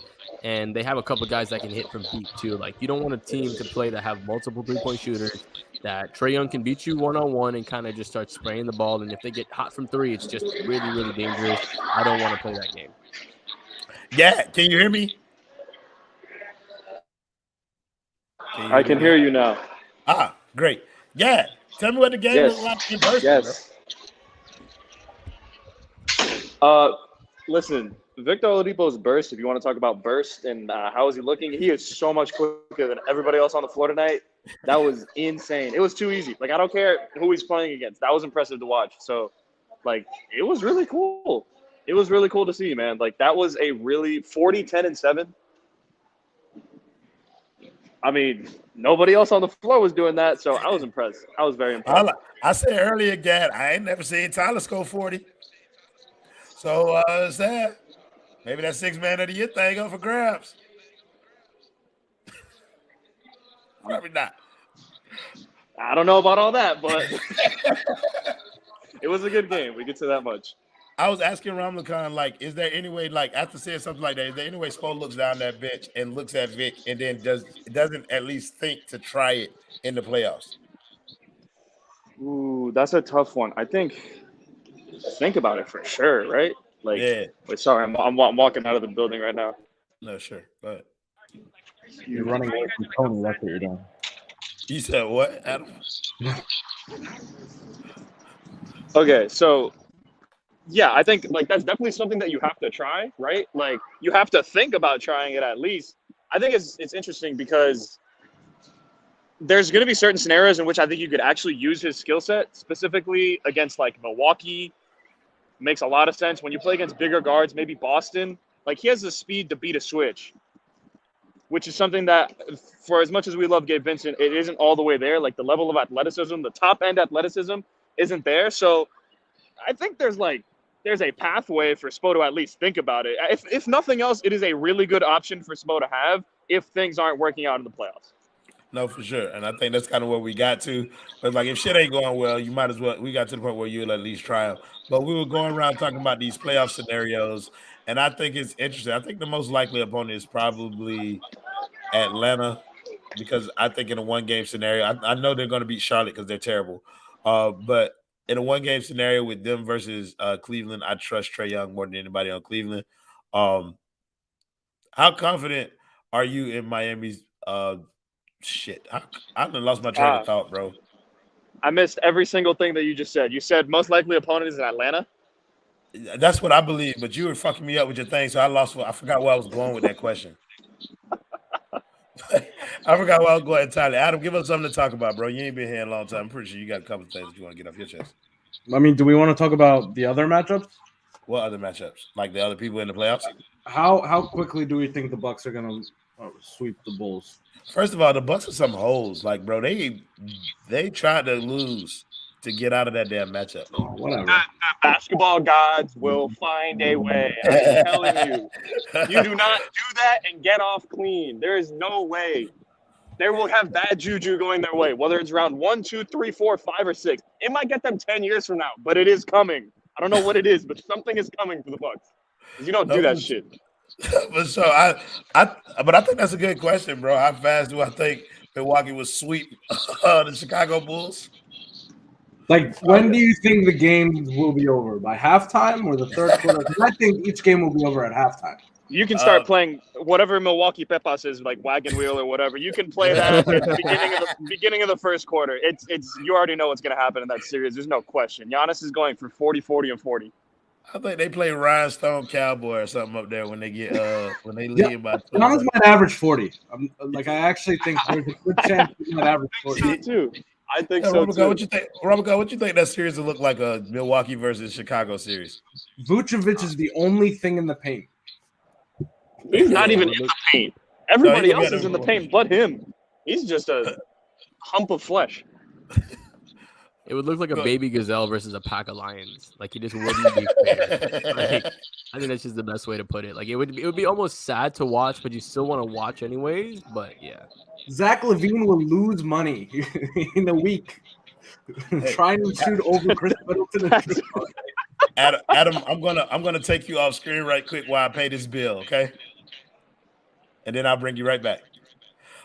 and they have a couple guys that can hit from deep too. Like, you don't want a team to play that have multiple 3-point shooters, that Trae Young can beat you one-on-one and kind of just start spraying the ball, and if they get hot from 3, it's just really, really dangerous. I don't want to play that game. Yeah, can you hear me? I can hear you now. Ah, great. Yeah. Tell me what the game was like in person. Yes. Listen, Victor Oladipo's burst, if you want to talk about burst and how is he looking, he is so much quicker than everybody else on the floor tonight. That was insane. It was too easy. Like, I don't care who he's playing against. That was impressive to watch. So, like, it was really cool. It was really cool to see, man. Like, that was a really 40, 10, and 7. I mean, nobody else on the floor was doing that, so I was impressed. I was very impressed. I said earlier, Gad, I ain't never seen Tyler score 40. So, sad. Maybe that 6-man of the year thing up for grabs. Probably not. I don't know about all that, but it was a good game. We get to that much. I was asking Ramlakan, like, is there any way, like, after saying something like that, is there any way Spo looks down that bench and looks at Vic and then doesn't at least think to try it in the playoffs? Ooh, that's a tough one. I think about it for sure, right? Like, Yeah. Wait, sorry, I'm walking out of the building right now. No, sure. But You're running away from Tony. That's what you're doing. you said what, Adam? Okay, so yeah, I think like that's definitely something that you have to try, right? Like you have to think about trying it at least. I think it's interesting because there's going to be certain scenarios in which I think you could actually use his skill set, specifically against like Milwaukee. Makes a lot of sense when you play against bigger guards, maybe Boston. Like he has the speed to beat a switch, which is something that, for as much as we love Gabe Vincent, it isn't all the way there. Like the level of athleticism, the top end athleticism isn't there. So I think there's a pathway for Spo to at least think about it. If nothing else, it is a really good option for Spo to have if things aren't working out in the playoffs. No, for sure. And I think that's kind of where we got to. But like if shit ain't going well, you might as well. We got to the point where you'll at least try them. But we were going around talking about these playoff scenarios, and I think it's interesting. I think the most likely opponent is probably Atlanta, because I think in a one-game scenario, I know they're going to beat Charlotte because they're terrible. But in a one-game scenario with them versus Cleveland, I trust Trae Young more than anybody on Cleveland. How confident are you in Miami's shit? I done lost my train of thought, bro. I missed every single thing that you just said. You said most likely opponent is in Atlanta. That's what I believe, but you were fucking me up with your thing, so I forgot where I was going with that question. I forgot where I was going entirely. Adam, give us something to talk about, bro. You ain't been here in a long time. I'm pretty sure you got a couple of things that you want to get off your chest. I mean, do we want to talk about the other matchups? What other matchups? Like the other people in the playoffs? How quickly do we think the Bucks are gonna sweep the Bulls? First of all, the Bucks are some hoes. Like, bro, they tried to lose to get out of that damn matchup. Whatever. The basketball gods will find a way. I'm telling you. You do not do that and get off clean. There is no way. They will have bad juju going their way, whether it's round 1, 2, 3, 4, 5, or 6. It might get them 10 years from now, but it is coming. I don't know what it is, but something is coming for the Bucks. You don't do that shit. But so but I think that's a good question, bro. How fast do I think Milwaukee will sweep the Chicago Bulls? Like, when do you think the game will be over? By halftime or the third quarter? Because I think each game will be over at halftime. You can start playing whatever Milwaukee Pepas is, like wagon wheel or whatever. You can play that at the beginning of the first quarter. It's you already know what's going to happen in that series. There's no question. Giannis is going for 40, 40, and 40. I think they play Rhinestone Cowboy or something up there when they get when they lead by 20. Giannis might average 40. I actually think there's a good chance he might average 40. Me too. I think so Robico, too. what you think that series will look like a Milwaukee versus Chicago series? Vucevic is the only thing in the paint. He's not even in the paint. Everybody else is in the paint but him. He's just a hump of flesh. It would look like a baby gazelle versus a pack of lions. Like he just wouldn't be fair. Like, I think that's just the best way to put it. Like it would be almost sad to watch, but you still want to watch anyways. But yeah, Zach LaVine will lose money in a week trying to shoot over Chris Middleton. Adam, I'm gonna take you off screen right quick while I pay this bill, okay? And then I'll bring you right back.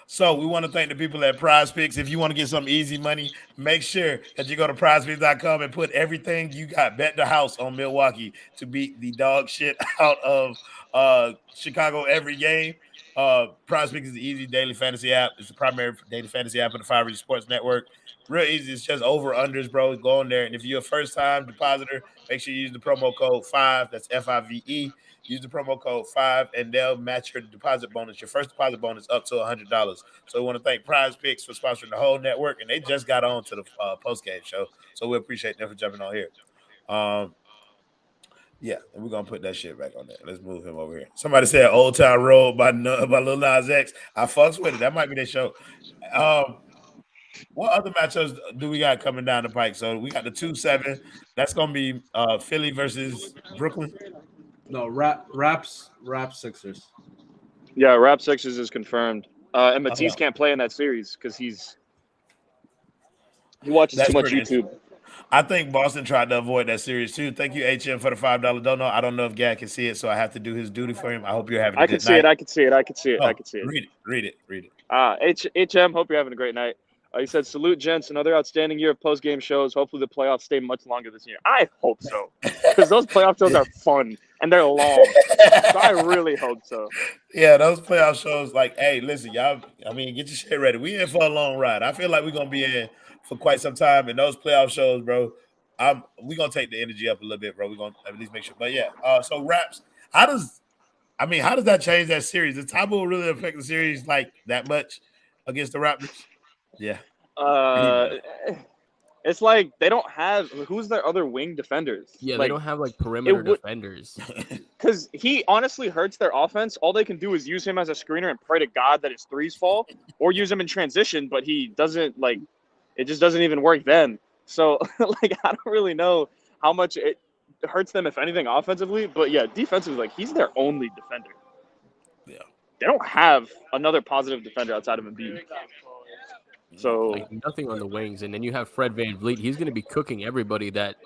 So we want to thank the people at Prize Picks. If you want to get some easy money, make sure that you go to prizepicks.com and put everything you got. Bet the house on Milwaukee to beat the dog shit out of Chicago every game. Prize Picks is the easy daily fantasy app. It's the primary daily fantasy app on the Five Reasons Sports Network. Real easy. It's just over-unders, bro. Go on there. And if you're a first-time depositor, make sure you use the promo code 5. That's FIVE. Use the promo code 5, and they'll match your deposit bonus. Your first deposit bonus up to $100. So we want to thank Prize Picks for sponsoring the whole network, and they just got on to the post-game show. So we appreciate them for jumping on here. Yeah, and we're going to put that shit back on there. Let's move him over here. Somebody said Old Town Road by Lil Nas X. I fucks with it. That might be their show. What other matchups do we got coming down the pike? So we got the 2-7. That's going to be Philly versus Brooklyn. No, Raps Sixers. Yeah, Rap Sixers is confirmed. And Matisse can't play in that series because he watches too much YouTube. I think Boston tried to avoid that series too. Thank you, HM, for the $5 dono. I don't know if Gad can see it, so I have to do his duty for him. I hope you're having a good night. I can see it. Read it. HM, hope you're having a great night. He said, salute, gents. Another outstanding year of post-game shows. Hopefully the playoffs stay much longer this year. I hope so, because those playoff shows are fun, and they're long. So I really hope so. Yeah, those playoff shows, like, hey, listen, y'all, I mean, get your shit ready. We in for a long ride. I feel like we're going to be in for quite some time. And those playoff shows, bro, we're going to take the energy up a little bit, bro. We're going to at least make sure. But, yeah, so Raps, how does that change that series? Does Tabo really affect the series, like, that much against the Raptors? Yeah. It's like they don't have who's their other wing defenders. Yeah, like, they don't have like perimeter defenders. Because he honestly hurts their offense. All they can do is use him as a screener and pray to God that his threes fall, or use him in transition. But he doesn't it just doesn't even work then. So I don't really know how much it hurts them, if anything, offensively. But yeah, defensively, he's their only defender. Yeah, they don't have another positive defender outside of Embiid. So nothing on the wings, and then you have Fred VanVleet. He's going to be cooking everybody that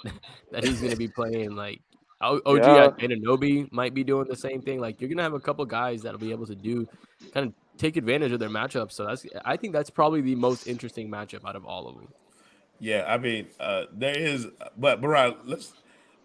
he's going to be playing. Like OG Anunoby might be doing the same thing. Like you're going to have a couple guys that'll be able to kind of take advantage of their matchups. So I think that's probably the most interesting matchup out of all of them. Yeah, I mean, there is, but Brian, let's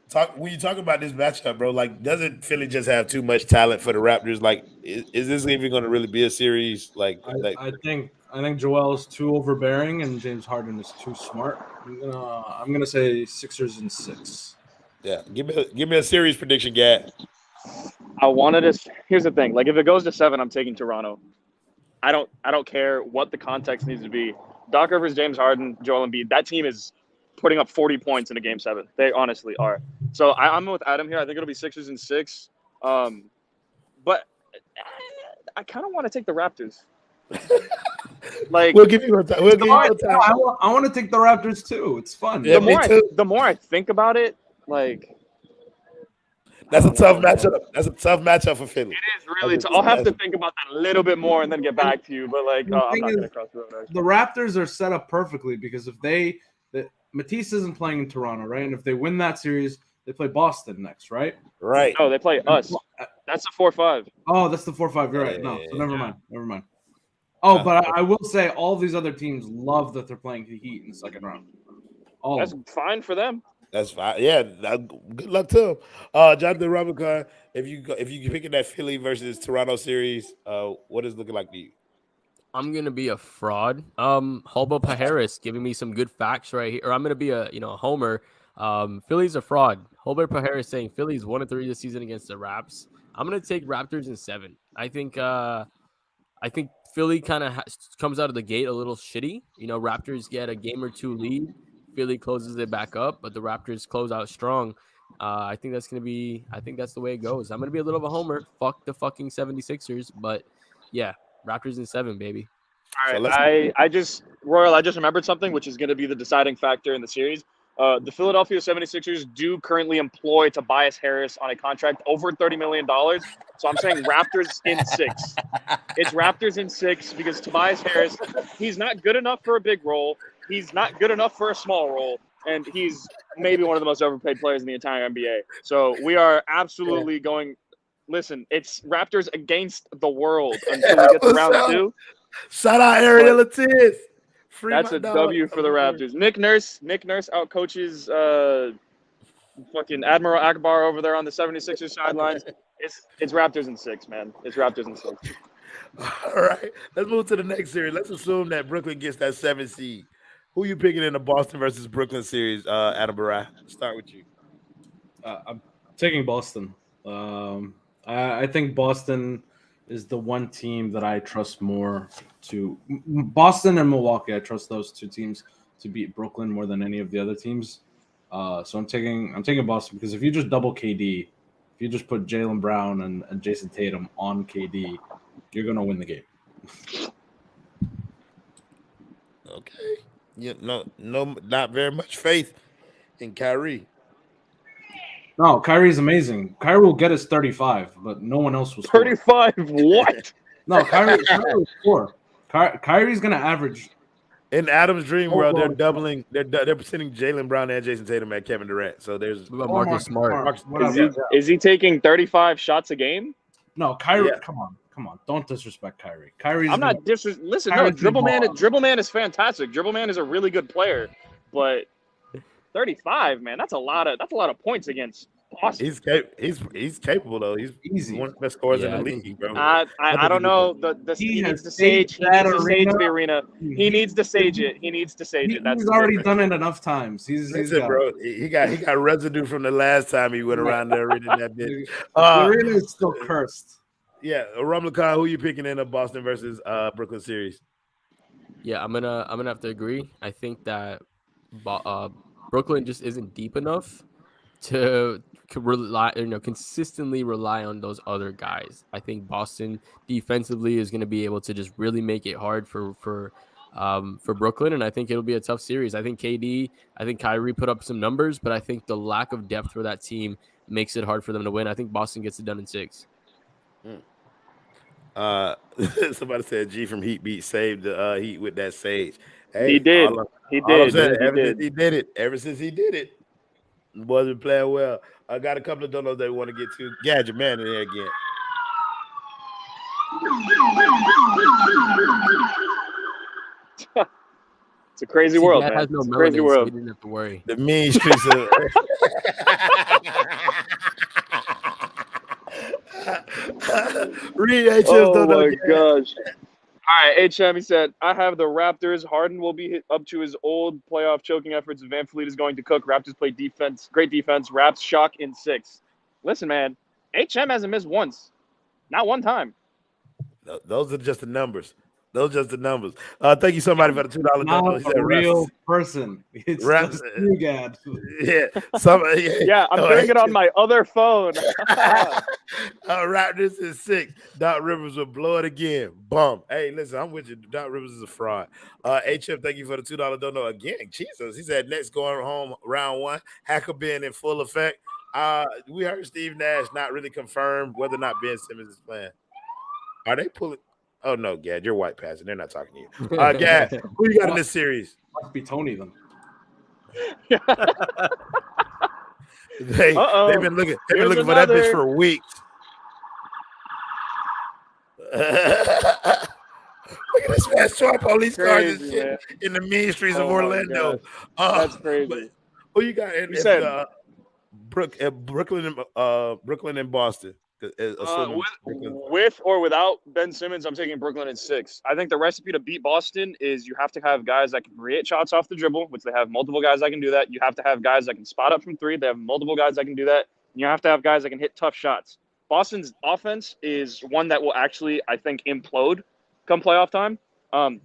talk. When you talk about this matchup, bro, like, doesn't Philly just have too much talent for the Raptors? Like, is this even going to really be a series? I think Joel is too overbearing and James Harden is too smart. I'm gonna say Sixers in 6. Yeah, give me a series prediction, Gad. Here's the thing. Like, if it goes to 7, I'm taking Toronto. I don't care what the context needs to be. Doc Rivers, James Harden, Joel Embiid. That team is putting up 40 points in a game 7. They honestly are. So I'm with Adam here. I think it'll be Sixers in 6. But I kind of want to take the Raptors. We'll give you a time. I want to take the Raptors too. It's fun. Yeah, the more I think about it, that's a tough matchup. That's a tough matchup for Philly. It is really tough. I'll have to think about that a little bit more and then get back to you. But I'm not going to cross the road. The Raptors are set up perfectly because if Matisse isn't playing in Toronto, right? And if they win that series, they play Boston next, right? Right. No, they play us. That's a 4-5. Oh, that's the 4-5. You're right. No, so never mind. Oh, but I will say all these other teams love that they're playing the Heat in the second round. That's fine for them. That's fine. Yeah, good luck to them. Jonathan Robinson, if you picking that Philly versus Toronto series, what is it looking like to you? I'm gonna be a fraud. Hobo Harris giving me some good facts right here, or I'm gonna be a homer. Philly's a fraud. Hobo Harris saying Philly's 1-3 this season against the Raps. I'm gonna take Raptors in 7. I think Philly kind of comes out of the gate a little shitty. Raptors get a game or 2 lead. Philly closes it back up, but the Raptors close out strong. I think that's the way it goes. I'm going to be a little of a homer. Fuck the fucking 76ers. But, yeah, Raptors in 7, baby. All right. I just remembered something, which is going to be the deciding factor in the series. The Philadelphia 76ers do currently employ Tobias Harris on a contract over $30 million. So I'm saying Raptors in 6. It's Raptors in 6 because Tobias Harris, he's not good enough for a big role. He's not good enough for a small role. And he's maybe one of the most overpaid players in the entire NBA. So we are absolutely going – listen, it's Raptors against the world until we get to round 2. Shout out Ariel Latiz. That's a W for the Raptors. Nick Nurse outcoaches fucking Admiral Akbar over there on the 76ers sidelines. It's Raptors in 6, man. It's Raptors in 6. All right. Let's move to the next series. Let's assume that Brooklyn gets that 7 seed. Who you picking in the Boston versus Brooklyn series, Adam Barai? Start with you. I'm taking Boston. I think Boston is the one team that I trust more to Boston and Milwaukee. I trust those 2 teams to beat Brooklyn more than any of the other teams. So I'm taking Boston because if you just double KD, if you just put Jaylen Brown and Jason Tatum on KD, you're gonna win the game. Okay. Yeah, no, not very much faith in Kyrie. No, Kyrie's amazing. Kyrie will get his 35, but no one else was 35. What? No, Kyrie will score. Kyrie's gonna average. In Adam's dream world, they're doubling. They're sending Jaylen Brown and Jason Tatum at Kevin Durant. So there's What about Marcus Smart? Is he taking 35 shots a game? No, Kyrie. Yeah. Come on. Don't disrespect Kyrie. I'm not Listen, Kyrie's Dribble Man is fantastic. Dribble Man is a really good player, but 35, man, that's a lot of points against Boston. He's capable though. He's one of the best scorers in the league, bro. I don't know. He needs to sage the arena. He needs to sage it. He's already done it enough times. Bro. He got residue from the last time he went around the arena. That bitch. The arena is still cursed. Yeah, Rumlicon, who you picking in the Boston versus Brooklyn series? Yeah, I'm gonna have to agree. I think that Brooklyn just isn't deep enough to consistently rely on those other guys. I think Boston defensively is going to be able to just really make it hard for Brooklyn, and I think it'll be a tough series. I think Kyrie put up some numbers, but I think the lack of depth for that team makes it hard for them to win. I think Boston gets it done in 6. Somebody said G from Heat Beat saved the Heat with that sage. Hey, he did. Ever since he did it, the boys been playing well. I got a couple of donos that we want to get to. Gadget Man in there again. It's a crazy world, man. Has no it's a crazy melodies, world. So didn't have to worry. The mean streets of Read Oh my gosh. All right, HM, he said, I have the Raptors. Harden will be up to his old playoff choking efforts. Van Fleet is going to cook. Raptors play defense. Great defense. Raps shock in 6. Listen, man, HM hasn't missed once. Not one time. Those are just the numbers. Those are just the numbers. Thank you, somebody, for the $2. Not a real person. It's just you, Gad. Yeah. Yeah, I'm doing it on my other phone. Raptors is 6. Doc Rivers will blow it again. Bum. Hey, listen, I'm with you. Doc Rivers is a fraud. HF, thank you for the $2 dono again. Jesus. He said next going home round 1. Hacker being in full effect. We heard Steve Nash not really confirmed whether or not Ben Simmons is playing. Are they pulling? Oh, no, Gad, you're white passing. They're not talking to you. Gad, who you got in this series? Must be Tony, then. They've been looking for that bitch for weeks. Look at this man showing police cars and shit in the mean streets of Orlando. That's crazy. Who you got in Brooklyn and Boston? With or without Ben Simmons, I'm taking Brooklyn in 6. I think the recipe to beat Boston is you have to have guys that can create shots off the dribble, which they have multiple guys that can do that. You have to have guys that can spot up from 3. They have multiple guys that can do that. And you have to have guys that can hit tough shots. Boston's offense is one that will actually, I think, implode come playoff time.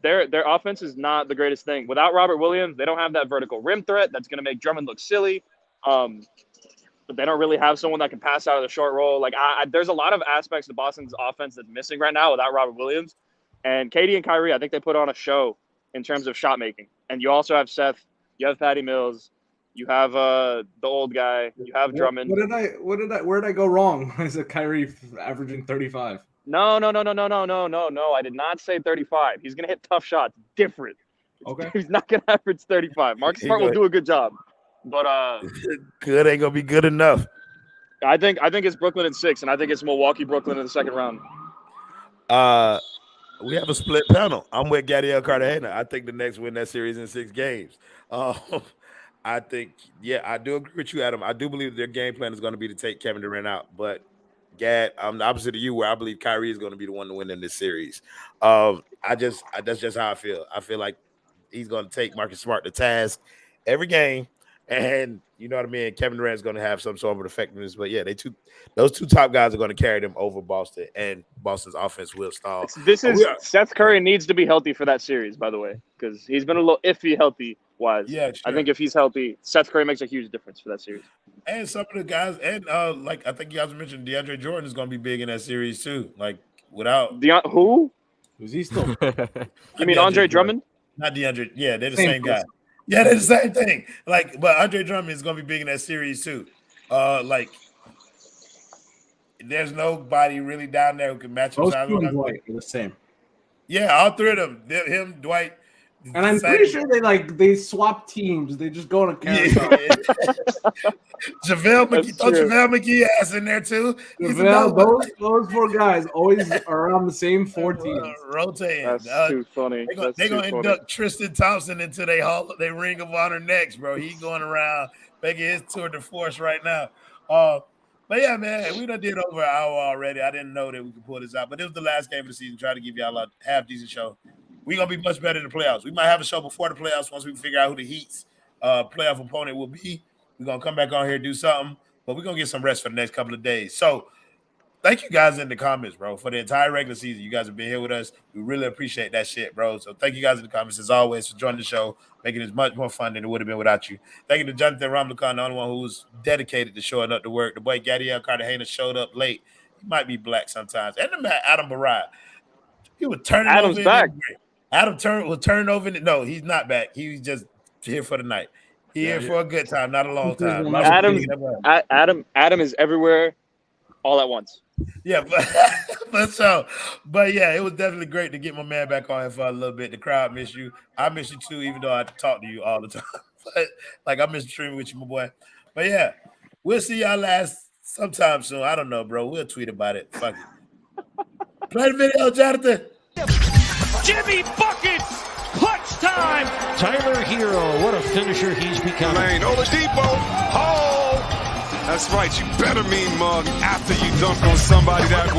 Their offense is not the greatest thing. Without Robert Williams, they don't have that vertical rim threat that's going to make Drummond look silly. But they don't really have someone that can pass out of the short roll. Like there's a lot of aspects of Boston's offense that's missing right now without Robert Williams. And KD and Kyrie, I think they put on a show in terms of shot making. And you also have Seth, you have Patty Mills, you have the old guy, you have Drummond. Where did I go wrong? Is it Kyrie averaging 35? No. I did not say 35. He's gonna hit tough shots. Different. Okay. He's not gonna average 35. Marcus Smart will do a good job. But good ain't gonna be good enough. I think it's Brooklyn in 6, and I think it's Milwaukee Brooklyn in the second round. We have a split panel. I'm with Gadiel Cartagena. I think the Knicks win that series in 6 games. I think, I do agree with you, Adam. I do believe their game plan is going to be to take Kevin Durant out. But Gad, I'm the opposite of you, where I believe Kyrie is going to be the one to win in this series. That's just how I feel. I feel like he's going to take Marcus Smart to task every game. And you know what I mean? Kevin Durant's going to have some sort of effectiveness. But yeah, those two top guys are going to carry them over Boston, and Boston's offense will stall. Seth Curry needs to be healthy for that series, by the way, because he's been a little iffy healthy-wise. Yeah, sure. I think if he's healthy, Seth Curry makes a huge difference for that series. And some of the guys, and I think you guys mentioned DeAndre Jordan is going to be big in that series too. Like without who? Who's he still? You mean Andre Drummond? Not DeAndre. Yeah, they're the same guy. Yeah, they're the same thing. But Andre Drummond is going to be big in that series too. there's nobody really down there who can match him. Those two and Dwight are the same. Yeah, all three of them. Him, Dwight. And I'm pretty sure they swap teams. They just go on a carousel. JaVale McGee, JaVale McGee ass in there too. JaVale, those four guys always are on the same four teams. Rotating. That's too funny. They're gonna induct Tristan Thompson into their Ring of Honor next, bro. He going around making his tour de force right now. But yeah, man, we done did over an hour already. I didn't know that we could pull this out, but it was the last game of the season. Try to give y'all a half decent show. We're gonna be much better in the playoffs. We might have a show before the playoffs once we figure out who the Heat's playoff opponent will be. We're gonna come back on here and do something, but we're gonna get some rest for the next couple of days. So thank you guys in the comments, bro, for the entire regular season. You guys have been here with us. We really appreciate that shit, bro. So thank you guys in the comments as always for joining the show, making it much more fun than it would have been without you. Thank you to Jonathan Ramlicon, the only one who was dedicated to showing up to work. The boy Gadiel Cartagena showed up late. He might be black sometimes. And the man Adam Barad. He was turning Adam's over back. Adam was turned over. No, he's not back. He was just here for the night. Here for a good time, not a long time. Adam is everywhere all at once. Yeah, but yeah, it was definitely great to get my man back on here for a little bit. The crowd miss you. I miss you too, even though I talk to you all the time. But like I miss streaming with you, my boy. But yeah, we'll see y'all sometime soon. I don't know, bro. We'll tweet about it. Fuck it. Play the video, Jonathan. Jimmy buckets! Clutch time! Tyler Herro, what a finisher he's become. Lane, Oladipo. Oh! That's right. You better mean mug after you dunk on somebody that way.